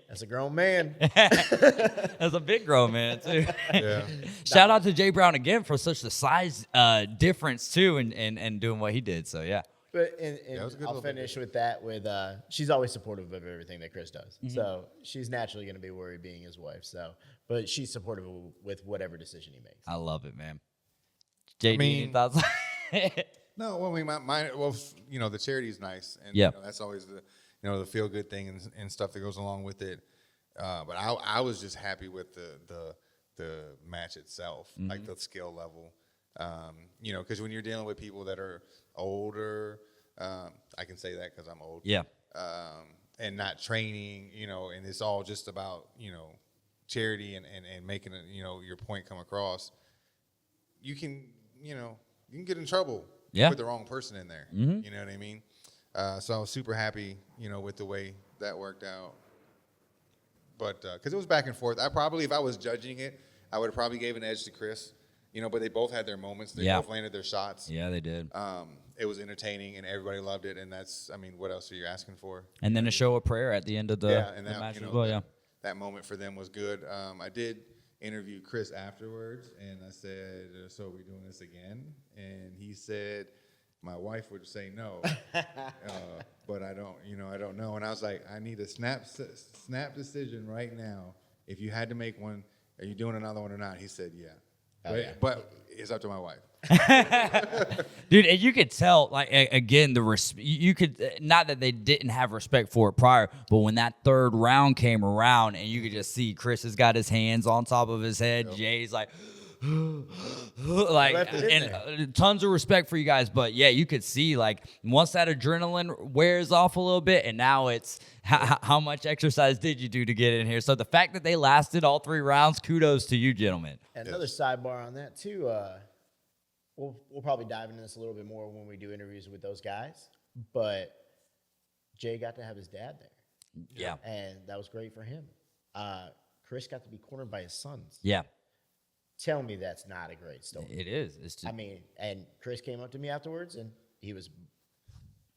that's a grown man. That's a big grown man, too. Yeah. Shout out to Jay Brown again for such a size difference, too, and doing what he did. So, yeah. But I'll finish with that. She's always supportive of everything that Chris does. Mm-hmm. So she's naturally going to be worried being his wife. But she's supportive with whatever decision he makes. I love it, man. JD, any thoughts? No, well, the charity is nice, and that's always the feel good thing and stuff that goes along with it. But I was just happy with the match itself, mm-hmm. like the skill level. Because when you're dealing with people that are older, I can say that because I'm old. Yeah. And not training, and it's all just about charity and making your point come across. You can get in trouble. Yeah. Put the wrong person in there. Mm-hmm. You know what I mean? So I was super happy, with the way that worked out. But because it was back and forth, if I was judging it, I would have probably gave an edge to Chris. But they both had their moments. They both landed their shots. Yeah, they did. It was entertaining, and everybody loved it. And that's, what else are you asking for? And then a show of prayer at the end of the match as well. That moment for them was good. I did interviewed Chris afterwards, and I said, so are we doing this again? And he said, my wife would say no, but I don't know. And I was like, I need a snap decision right now. If you had to make one, are you doing another one or not? He said, yeah. But it's up to my wife. Dude, and you could tell, like, again, you could, not that they didn't have respect for it prior, but when that third round came around and you could just see Chris has got his hands on top of his head, yep. Jay's like and tons of respect for you guys. But yeah, you could see, like, once that adrenaline wears off a little bit, and now it's how much exercise did you do to get in here? So the fact that they lasted all 3 rounds, kudos to you, gentlemen. And another sidebar on that too. We'll probably dive into this a little bit more when we do interviews with those guys. But Jay got to have his dad there. Yeah. And that was great for him. Chris got to be cornered by his sons. Yeah. Tell me that's not a great story. It is. It's just... and Chris came up to me afterwards, and he was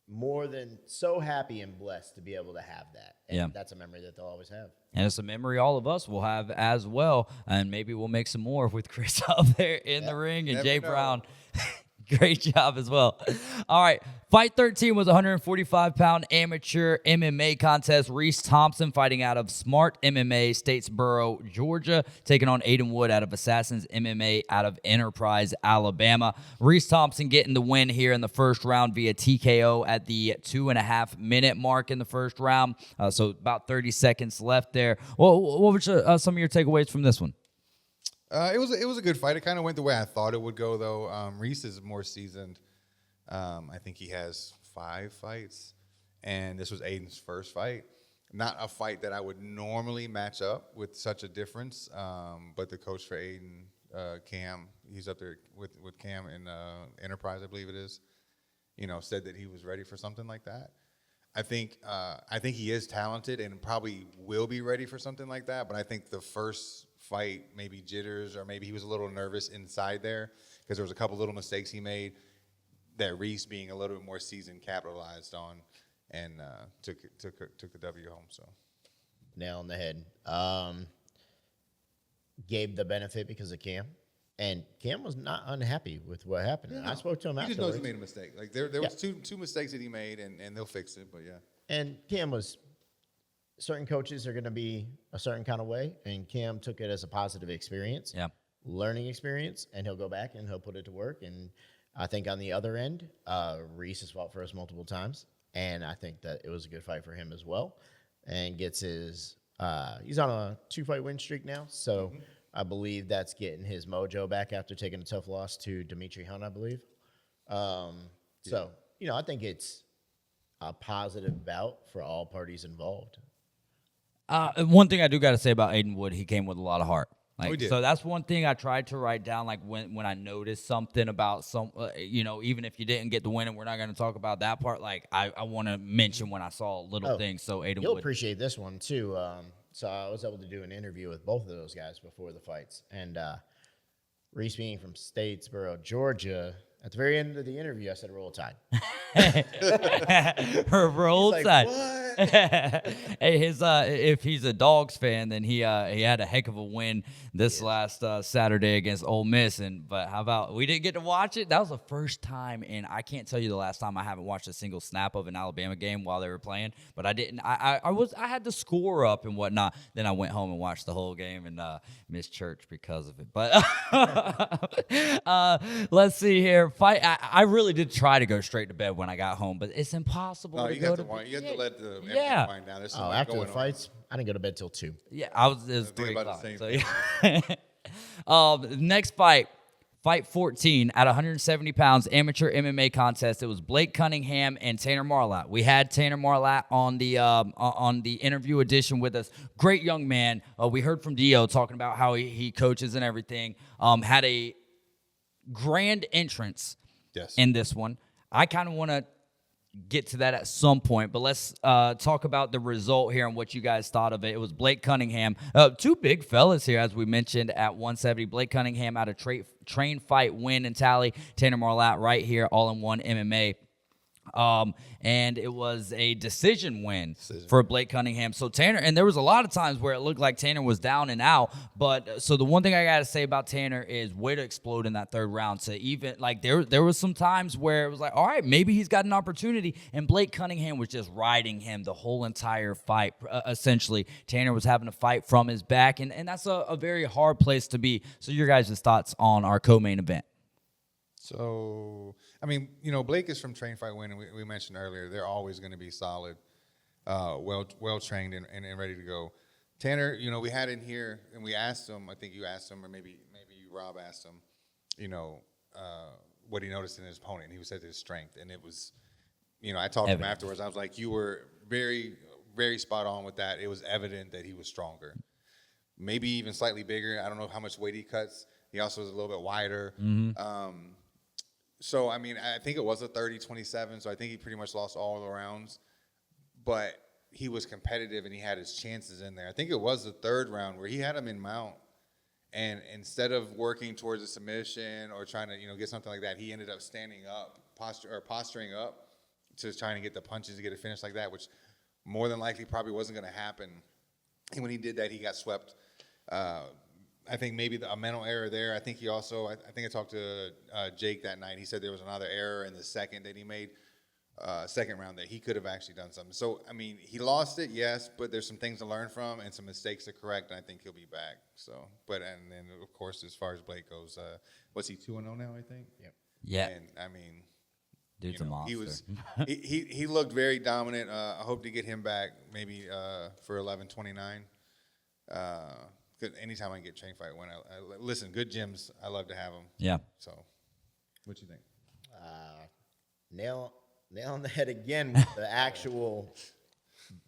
more than so happy and blessed to be able to have that. And that's a memory that they'll always have. And it's a memory all of us will have as well. And maybe we'll make some more with Chris up there in the ring and Jay Brown. Great job as well. All right. Fight 13 was a 145-pound amateur MMA contest. Reese Thompson fighting out of Smart MMA, Statesboro, Georgia, taking on Aiden Wood out of Assassins MMA out of Enterprise, Alabama. Reese Thompson getting the win here in the first round via TKO at the 2.5-minute mark in the first round. So about 30 seconds left there. Well, what were some of your takeaways from this one? It was a good fight. It kind of went the way I thought it would go, though. Reese is more seasoned. I think he has 5 fights, and this was Aiden's first fight. Not a fight that I would normally match up with such a difference, but the coach for Aiden, Cam, he's up there with Cam in Enterprise, I believe it is, said that he was ready for something like that. I think he is talented and probably will be ready for something like that, but I think the first fight, maybe jitters, or maybe he was a little nervous inside there because there was a couple little mistakes he made that Reese, being a little bit more seasoned, capitalized on, and took the W home. So Nail on the head. Gave the benefit because of Cam, and Cam was not unhappy with what happened. And I spoke to him he afterwards. just knows he made a mistake. Like there was two mistakes that he made, and they'll fix it. But yeah, And Cam was, certain coaches are going to be a certain kind of way, and Cam took it as a positive experience, learning experience, and he'll go back and he'll put it to work. And I think on the other end, Reese has fought for us multiple times, and I think that it was a good fight for him as well, and gets his he's on a 2-fight win streak now, so I believe that's getting his mojo back after taking a tough loss to Dimitri Hunt, I believe. So, I think it's a positive bout for all parties involved. One thing I do got to say about Aiden Wood, he came with a lot of heart. He did. So that's one thing I tried to write down, like when I noticed something about even if you didn't get the win, and we're not going to talk about that part, like I want to mention when I saw little things. So Aiden You'll Wood. appreciate this one, too. So I was able to do an interview with both of those guys before the fights. And Reese being from Statesboro, Georgia, at the very end of the interview, I said, "Roll Tide." Roll He's Tide. like, what? Hey, if he's a Dogs fan, then he had a heck of a win this last Saturday against Ole Miss. But how about we didn't get to watch it? That was the first time, and I can't tell you the last time I haven't watched a single snap of an Alabama game while they were playing. But I didn't. I had the score up and whatnot. Then I went home and watched the whole game and missed church because of it. But let's see here. I really did try to go straight to bed when I got home, but it's impossible. no, to you go have to to wind. You have to let the everything Yeah. wind down. There's so much After the going on. fights, I didn't go to bed till 2. Yeah, it was think 3 about the o'clock. same So, next fight 14 at 170 pounds, amateur MMA contest. It was Blake Cunningham and Tanner Marlatt. We had Tanner Marlatt on the interview edition with us. Great young man. We heard from Dio talking about how he coaches and everything. Had a grand entrance in this one. I kind of want to get to that at some point, but let's talk about the result here and what you guys thought of it. It was Blake Cunningham, 2 big fellas here, as we mentioned, at 170. Blake Cunningham out of train fight win and tally. Tanner Marlatt right here, all-in-one MMA. And it was a decision win for Blake Cunningham. So Tanner, and there was a lot of times where it looked like Tanner was down and out. But so the one thing I got to say about Tanner is way to explode in that third round. To even like there was some times where it was like, all right, maybe he's got an opportunity. And Blake Cunningham was just riding him the whole entire fight. Essentially, Tanner was having to fight from his back, and that's a very hard place to be. So your guys' thoughts on our co-main event? So, I mean, Blake is from Train Fight Win, and we mentioned earlier, they're always going to be solid, well trained and ready to go. Tanner, we had in here, and we asked him, I think you asked him, or maybe you, Rob, asked him, what he noticed in his opponent. He said his strength, and it was, I talked to him afterwards. I was like, you were very, very spot on with that. It was evident that he was stronger, maybe even slightly bigger. I don't know how much weight he cuts. He also was a little bit wider. So, I mean, I think it was a 30-27, so I think he pretty much lost all the rounds. But he was competitive, and he had his chances in there. I think it was the third round where he had him in mount, and instead of working towards a submission or trying to, get something like that, he ended up standing up, posturing up to trying to get the punches to get a finish like that, which more than likely probably wasn't going to happen. And when he did that, he got swept. I think maybe a mental error there. I think he also, I think I talked to Jake that night. He said there was another error in the second that he made, second round, that he could have actually done something. So, I mean, he lost it, yes, but there's some things to learn from and some mistakes to correct, and I think he'll be back. So, and then, of course, as far as Blake goes, what's he, 2-0 now, I think? Yep. Yeah. And, I mean, Dude's a monster. he was, he looked very dominant. I hope to get him back maybe for 11-29. Anytime I can get Train Fight Win, I listen, good gyms, I love to have them. Yeah. So, what you think? Nail on the head again with the actual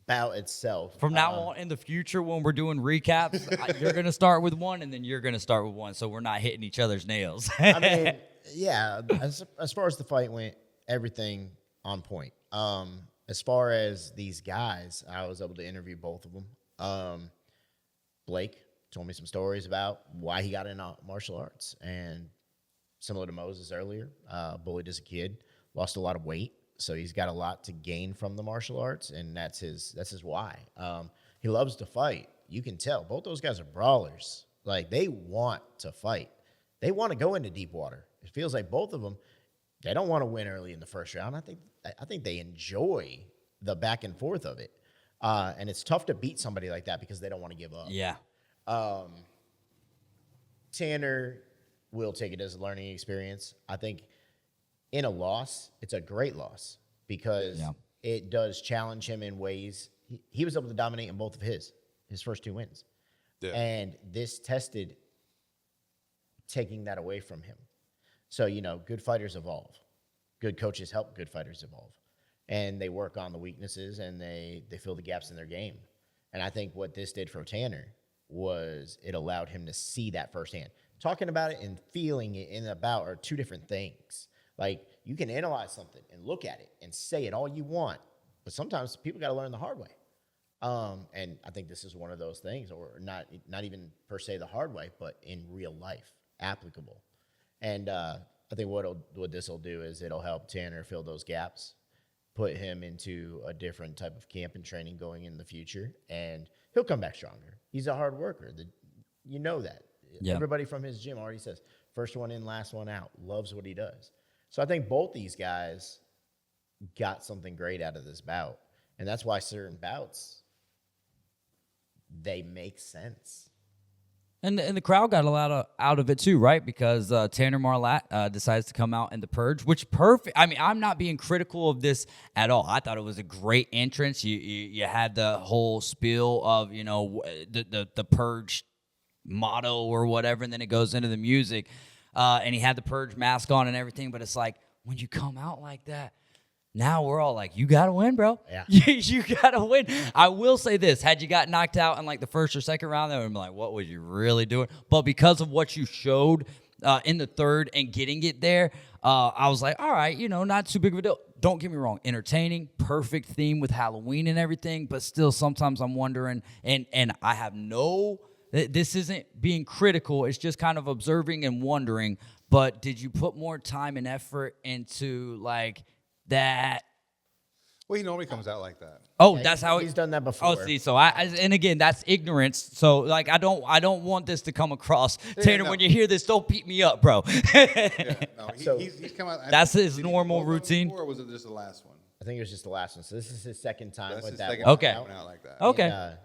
bout itself. From now on in the future, when we're doing recaps, you're going to start with one, and then you're going to start with one, so we're not hitting each other's nails. I mean, yeah, as far as the fight went, everything on point. As far as these guys, I was able to interview both of them. Blake told me some stories about why he got into martial arts, and similar to Moses earlier, bullied as a kid, lost a lot of weight. So he's got a lot to gain from the martial arts, and that's his why. He loves to fight. You can tell. Both those guys are brawlers. Like, they want to fight. They want to go into deep water. It feels like both of them, they don't want to win early in the first round. I think they enjoy the back and forth of it. And it's tough to beat somebody like that because they don't want to give up. Yeah. Tanner will take it as a learning experience. I think in a loss, it's a great loss because it does challenge him in ways. He was able to dominate in both of his first 2 wins. Yeah. And this tested taking that away from him. So, good fighters evolve. Good coaches help good fighters evolve. And they work on the weaknesses and they fill the gaps in their game. And I think what this did for Tanner was it allowed him to see that firsthand. Talking about it and feeling it in about are two different things. Like, you can analyze something and look at it and say it all you want, but sometimes people got to learn the hard way. And I think this is one of those things, or not even per se the hard way, but in real life, applicable. And I think what this will do is it'll help Tanner fill those gaps, put him into a different type of camp and training going in the future, and he'll come back stronger. He's a hard worker. You know that. Yeah. Everybody from his gym already says, first one in, last one out, loves what he does. So I think both these guys got something great out of this bout. And that's why certain bouts, they make sense. And the crowd got a lot out of it too, right? Because Tanner Marlatt decides to come out in the Purge, which perfect. I mean, I'm not being critical of this at all. I thought it was a great entrance. You had the whole spiel of, the Purge motto or whatever, and then it goes into the music. And he had the Purge mask on and everything, but it's like, when you come out like that, now we're all like, you got to win, bro. Yeah. You got to win. I will say this. Had you got knocked out in like the first or second round, they would be like, what was you really doing? But because of what you showed in the third and getting it there, I was like, all right, not too big of a deal. Don't get me wrong. Entertaining, perfect theme with Halloween and everything, but still sometimes I'm wondering, and I have this isn't being critical. It's just kind of observing and wondering, but did you put more time and effort into like that? Well, he normally comes out like that. Oh, yeah, that's how he's done that before. Oh, see, so and again, that's ignorance. So like, I don't want this to come across. Tanner, when you hear this, don't beat me up, bro. He's come out. That's his normal routine. Or was it just the last one? I think it was just the last one. So this is his second time with that. Okay. Out like that. Okay. And,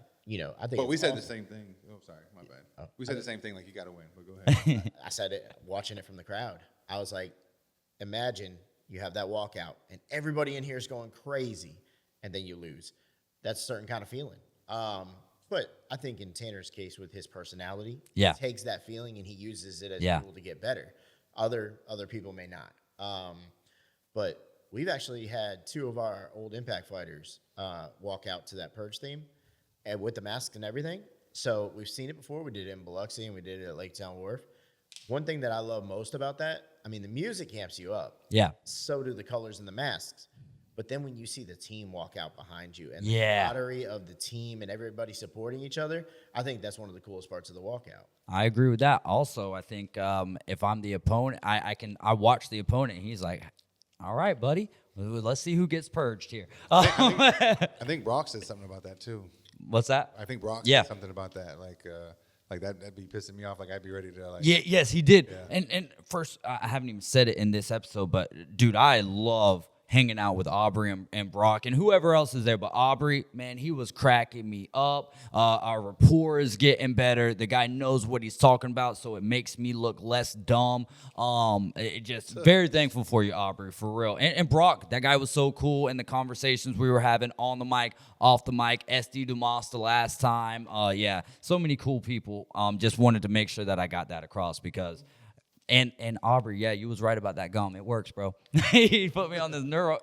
I think. But we said the same thing. Oh, sorry, my bad. We said the same thing. Like, you got to win. But go ahead. I said it watching it from the crowd. I was like, imagine you have that walkout and everybody in here is going crazy, and then you lose. That's a certain kind of feeling. But I think in Tanner's case, with his personality, he takes that feeling and he uses it as a tool to get better. Other people may not. But we've actually had two of our old Impact fighters walk out to that Purge theme, and with the masks and everything. So we've seen it before. We did it in Biloxi and we did it at Lake Town Wharf. One thing that I love most about that, I mean, the music amps you up. Yeah. So do the colors and the masks. But then when you see the team walk out behind you and the camaraderie of the team and everybody supporting each other, I think that's one of the coolest parts of the walkout. I agree with that. Also, I think if I'm the opponent, I watch the opponent and he's like, all right, buddy, let's see who gets purged here. I think Brock said something about that too. What's that? I think Brock said something about that. Like that'd be pissing me off. Like, I'd be ready to like. Yeah, yes, he did. Yeah. And first, I haven't even said it in this episode, but dude, I love hanging out with Aubrey and Brock and whoever else is there. But Aubrey, man, he was cracking me up. Our rapport is getting better. The guy knows what he's talking about, so it makes me look less dumb. Very thankful for you, Aubrey, for real. And Brock, that guy was so cool in the conversations we were having on the mic, off the mic. SD Dumas the last time. So many cool people. Just wanted to make sure that I got that across because... And Aubrey, you was right about that gum. It works, bro. He put me on this neuro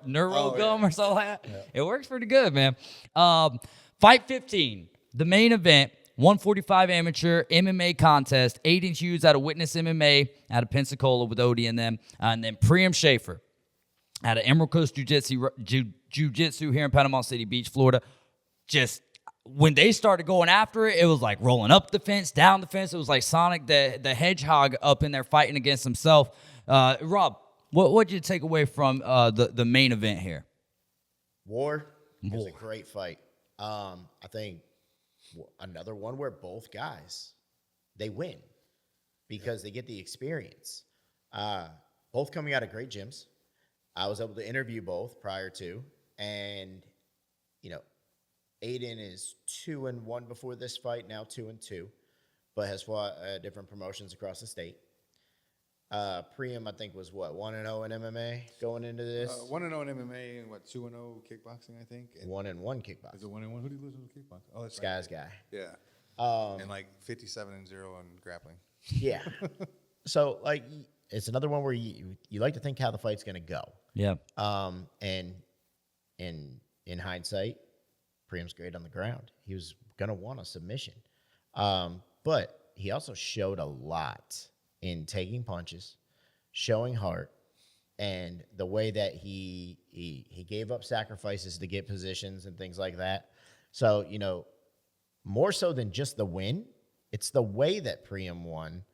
gum or something like that. Yeah. It works pretty good, man. Fight 15, the main event, 145 amateur MMA contest. Aiden Hughes out of Witness MMA out of Pensacola with Odie and them. And then Priam Schaefer out of Emerald Coast Jiu-Jitsu here in Panama City Beach, Florida. Just... when they started going after it, it was like rolling up the fence, down the fence. It was like Sonic the Hedgehog up in there fighting against himself. Rob, What'd you take away from the main event here? War. It was a great fight. I think another one where both guys, they win because they get the experience. Both coming out of great gyms. I was able to interview both prior to, and Aiden is 2-1 before this fight, now 2-2, but has fought different promotions across the state. Priam, I think, was 1-0 in MMA going into this. 1-0 in MMA and 2-0 kickboxing, I think. And 1-1 kickboxing. is it 1-1? Who did he lose in kickboxing? Oh, that's Sky's right. guy. Yeah. And 57-0 in grappling. Yeah. So it's another one where you like to think how the fight's gonna go. Yeah. And in hindsight, Priam's great on the ground. He was gonna want a submission. But he also showed a lot in taking punches, showing heart, and the way that he gave up sacrifices to get positions and things like that. So, more so than just the win, it's the way that Priam won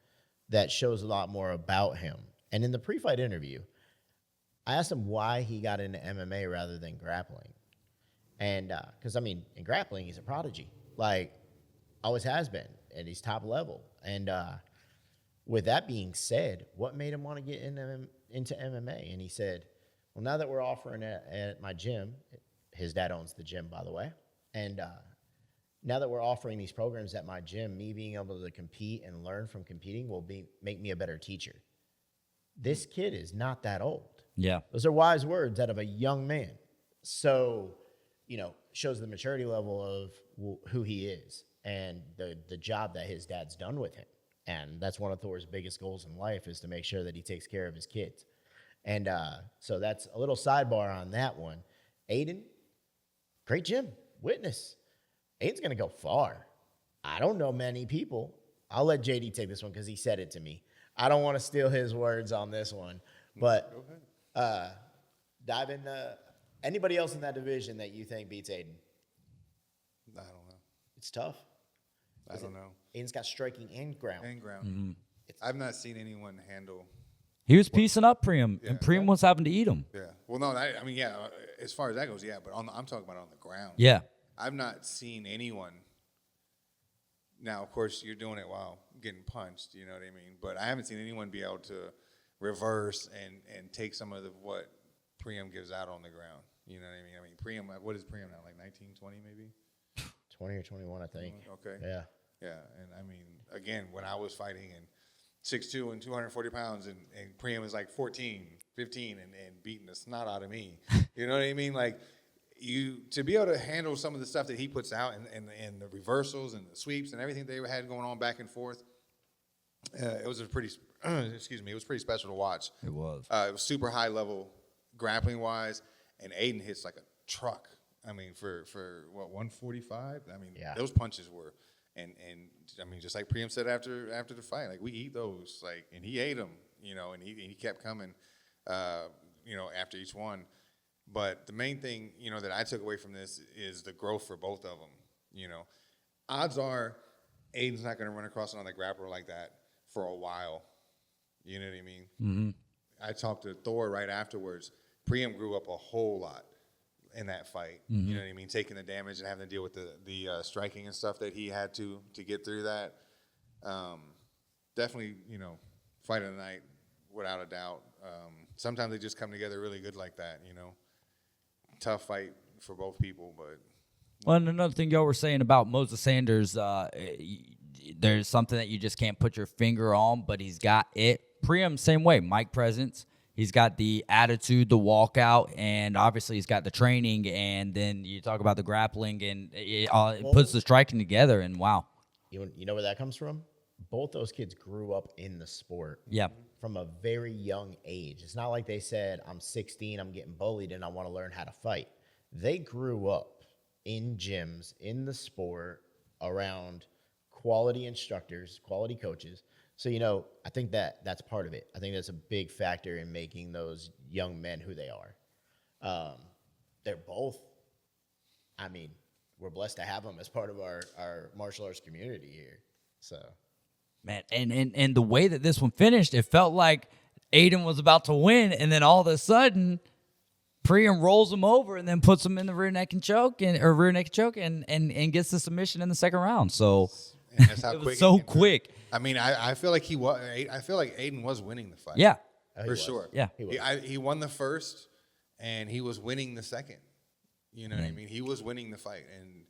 that shows a lot more about him. And in the pre-fight interview, I asked him why he got into MMA rather than grappling. And because, in grappling, he's a prodigy. Always has been, and he's top level. And with that being said, what made him want to get into MMA? And he said, well, now that we're offering it at my gym, his dad owns the gym, by the way, and now that we're offering these programs at my gym, me being able to compete and learn from competing will make me a better teacher. This kid is not that old. Yeah. Those are wise words out of a young man. So, shows the maturity level of who he is and the job that his dad's done with him. And that's one of Thor's biggest goals in life, is to make sure that he takes care of his kids. And so that's a little sidebar on that one. Aiden, great gym, witness. Aiden's going to go far. I don't know many people. I'll let JD take this one because he said it to me. I don't want to steal his words on this one. But dive into anybody else in that division that you think beats Aiden. I don't know. It's tough. I don't know. Aiden's got striking and ground. And ground. Mm-hmm. I've not seen anyone handle. He was piecing up Priam, and Priam was having to eat him. Yeah. Well, no, as far as that goes, yeah. But I'm talking about on the ground. Yeah. I've not seen anyone. Now, of course, you're doing it while getting punched. You know what I mean? But I haven't seen anyone be able to reverse and take some of what Priam gives out on the ground. You know what I mean? Priam, what is Priam now? 19, 20 maybe? 20 or 21, I think. Okay. Yeah. Yeah, and again, when I was fighting and 6'2" and 240 pounds, and Priam is 14, 15, and beating the snot out of me. You know what I mean? To be able to handle some of the stuff that he puts out and the reversals and the sweeps and everything they had going on back and forth, it was it was pretty special to watch. It was. It was super high level grappling wise, and Aiden hits like a truck. For 145. Yeah. Those punches were, and just like Priam said after the fight, we eat those, and he ate them, and he kept coming, after each one. But the main thing, that I took away from this is the growth for both of them. Odds are Aiden's not going to run across another grappler like that for a while. You know what I mean? Mm-hmm. I talked to Thor right afterwards. Priam grew up a whole lot in that fight. Mm-hmm. You know what I mean? Taking the damage and having to deal with the striking and stuff that he had to get through that. Definitely, fight of the night, without a doubt. Sometimes they just come together really good like that, Tough fight for both people, but... Well, and another thing y'all were saying about Moses Sanders, there's something that you just can't put your finger on, but he's got it. Priam, same way. Mic presence. He's got the attitude, the walkout, and obviously he's got the training. And then you talk about the grappling, and it puts the striking together. And wow, you know where that comes from? Both those kids grew up in the sport. Yeah, from a very young age. It's not like they said, "I'm 16, I'm getting bullied, and I want to learn how to fight." They grew up in gyms, in the sport, around quality instructors, quality coaches. So, I think that's part of it. I think that's a big factor in making those young men who they are. They're both, we're blessed to have them as part of our martial arts community here. So, man, and the way that this one finished, it felt like Aiden was about to win, and then all of a sudden, Priam rolls him over and then puts him in the rear naked choke and gets the submission in the second round. So And that's how it was quick so it can be. quick. I mean, I feel like he was. I feel like Aiden was winning the fight. Yeah. for sure. Yeah. He won the first, and he was winning the second. You know what I mean? He was winning the fight, and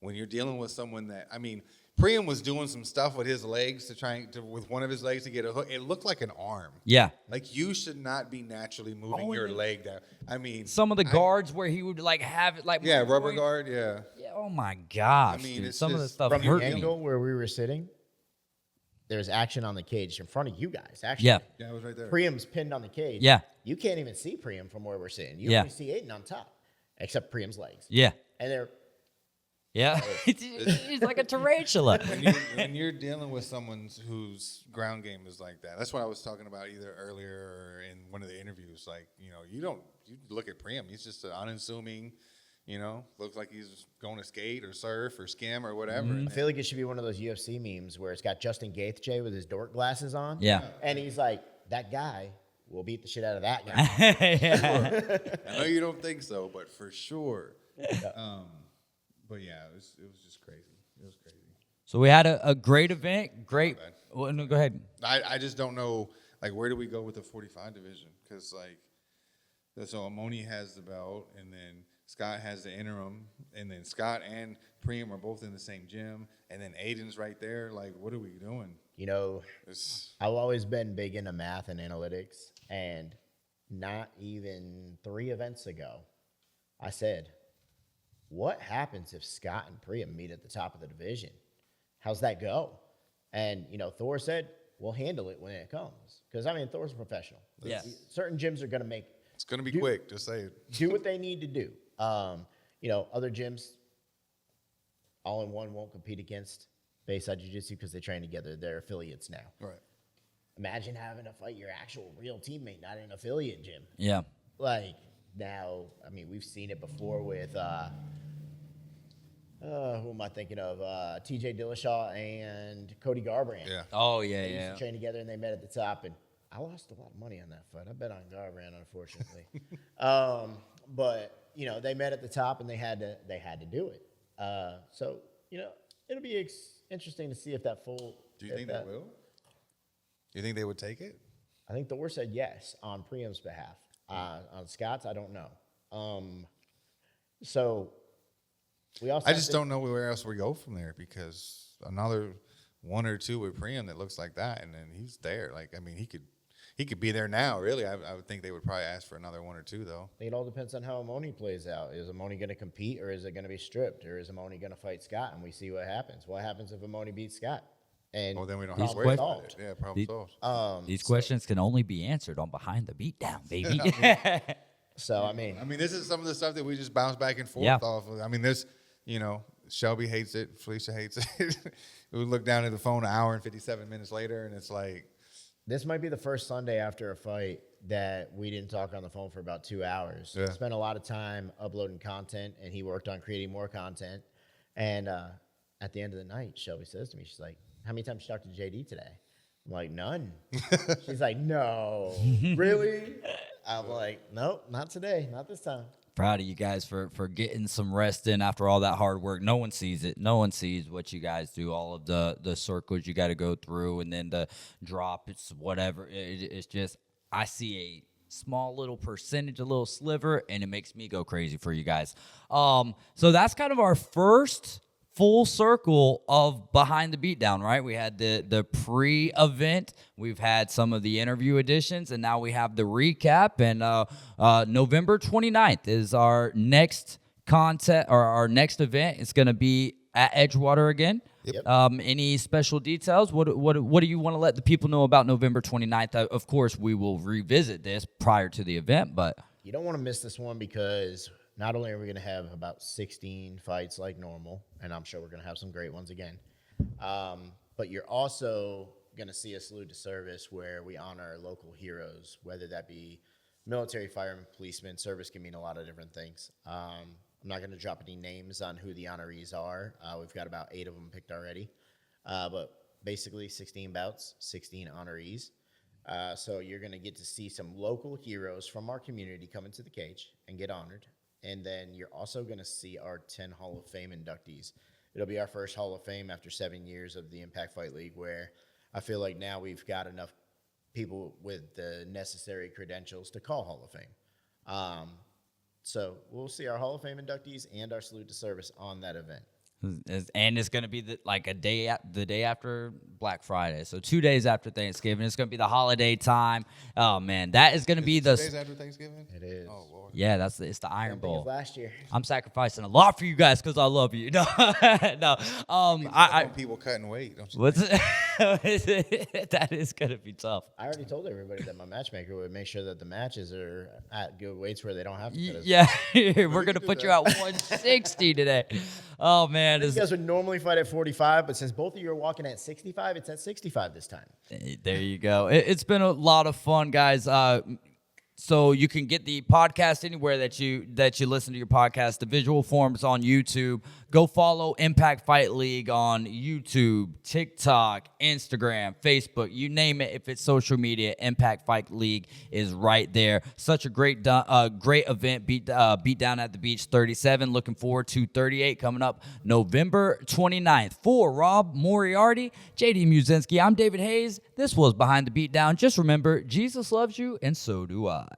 when you're dealing with someone that, I mean, Priam was doing some stuff with his legs with one of his legs to get a hook. It looked like an arm. Yeah. Like you should not be naturally moving your leg down. I mean, some of the guards where he would like have it like rubber guard, yeah. Oh my gosh! I mean, dude. it's Some of the just stuff From the hurt me. angle where we were sitting, there's action on the cage in front of you guys. Actually, Yeah. Yeah, it was right there. Priam's pinned on the cage. Yeah. You can't even see Priam from where we're sitting. You Yeah. only see Aiden on top, except Priam's legs. Yeah. And they're Yeah. He's like a tarantula. When you're dealing with someone whose ground game is like that, that's what I was talking about either earlier or in one of the interviews. Like, you look at Priam, he's just unassuming, looks like he's going to skate or surf or skim or whatever. I feel like it should be one of those UFC memes where it's got Justin Gaethje with his dork glasses on. Yeah. And he's like, that guy will beat the shit out of that guy. I know you don't think so, but for sure. But yeah, it was just crazy. It was crazy. So we had a great event. Great. Well, no, go ahead. I just don't know, like, where do we go with the 45 division? Because, so Amoni has the belt, and then Scott has the interim, and then Scott and Priam are both in the same gym, and then Aiden's right there. Like, what are we doing? I've always been big into math and analytics, and not even 3 events ago, I said, what happens if Scott and Priam meet at the top of the division? How's that go? And, Thor said, we'll handle it when it comes. Because, Thor's a professional. Yes. Certain gyms are going to make It's going to be quick, just say it. do what they need to do. Other gyms, all in one, won't compete against Bayside Jiu-Jitsu because they train together. They're affiliates now. Right. Imagine having to fight your actual real teammate, not an affiliate gym. Yeah. Like, now, we've seen it before with, who am I thinking of? TJ Dillashaw and Cody Garbrandt. Yeah. Oh yeah, They used yeah. to train together, and they met at the top, and I lost a lot of money on that fight. I bet on Garbrandt, unfortunately. But they met at the top, and they had to do it. So it'll be interesting to see if that full. Do you think they will? Do you think they would take it? I think Thor said yes on Priam's behalf. On Scott's, I don't know. So we also. I just don't know where else we go from there, because another 1 or 2 with Priam that looks like that, and then he's there. Like, he could be there now. Really, I would think they would probably ask for another 1 or 2 though. I think it all depends on how Amoni plays out. Is Amoni going to compete, or is it going to be stripped, or is Amoni going to fight Scott, and we see what happens? What happens if Amoni beats Scott? And Well, then we don't have to problem worry about solved. it. Yeah, problem solved. These questions can only be answered on Behind the Beatdown, baby. So This is some of the stuff that we just bounce back and forth Yeah. off of. This, Shelby hates it. Felicia hates it. We look down at the phone an hour and 57 minutes later, and it's like, this might be the first Sunday after a fight that we didn't talk on the phone for about 2 hours. Yeah. Spent a lot of time uploading content, and he worked on creating more content. And at the end of the night, Shelby says to me, she's like, how many times did you talk to JD today? I'm like, none. She's like, no, really? I'm like, nope, not today, not this time. Proud of you guys for getting some rest in after all that hard work. No one sees it. No one sees what you guys do, all of the circles you got to go through, and then the drop, it's whatever. It's just, I see a small little percentage, a little sliver, and it makes me go crazy for you guys. So that's kind of our first full circle of Behind the Beatdown, right? We had the pre-event, we've had some of the interview editions, and now we have the recap. And November 29th is our next content, or our next event. It's going to be at Edgewater again. Yep. Any special details? What do you want to let the people know about November 29th? Of course, we will revisit this prior to the event, but You don't want to miss this one, because not only are we going to have about 16 fights like normal, and I'm sure we're going to have some great ones again, but you're also going to see a salute to service where we honor our local heroes, whether that be military, firemen, policemen. Service can mean a lot of different things. I'm not going to drop any names on who the honorees are. We've got about 8 of them picked already. But basically 16 bouts, 16 honorees. So you're going to get to see some local heroes from our community come into the cage and get honored. And then you're also going to see our 10 Hall of Fame inductees. It'll be our first Hall of Fame after 7 years of the Impact Fight League, where I feel like now we've got enough people with the necessary credentials to call Hall of Fame. So we'll see our Hall of Fame inductees and our salute to service on that event. And it's going to be the day after Black Friday. So 2 days after Thanksgiving. It's going to be the holiday time. Oh, man. That is going to be 2 days after Thanksgiving? It is. Oh, Lord. Yeah, it's the Iron Same thing Bowl. as last year. I'm sacrificing a lot for you guys because I love you. No, no. People cutting weight. Don't you What's think? it? That is going to be tough. I already told everybody that my matchmaker would make sure that the matches are at good weights where they don't have to cut us. Yeah, we're going to put you at 160 today. Oh, man. You guys would normally fight at 45, but since both of you are walking at 65, it's at 65 this time. There you go. It's been a lot of fun, guys. So you can get the podcast anywhere that you listen to your podcast. The visual forms on YouTube. Go follow Impact Fight League on YouTube, TikTok, Instagram, Facebook. You name it. If it's social media, Impact Fight League is right there. Such a great event. Beatdown at the Beach 37. Looking forward to 38 coming up November 29th. For Rob Moriarty, JD Muzinski, I'm David Hayes. This was Behind the Beatdown. Just remember, Jesus loves you, and so do I.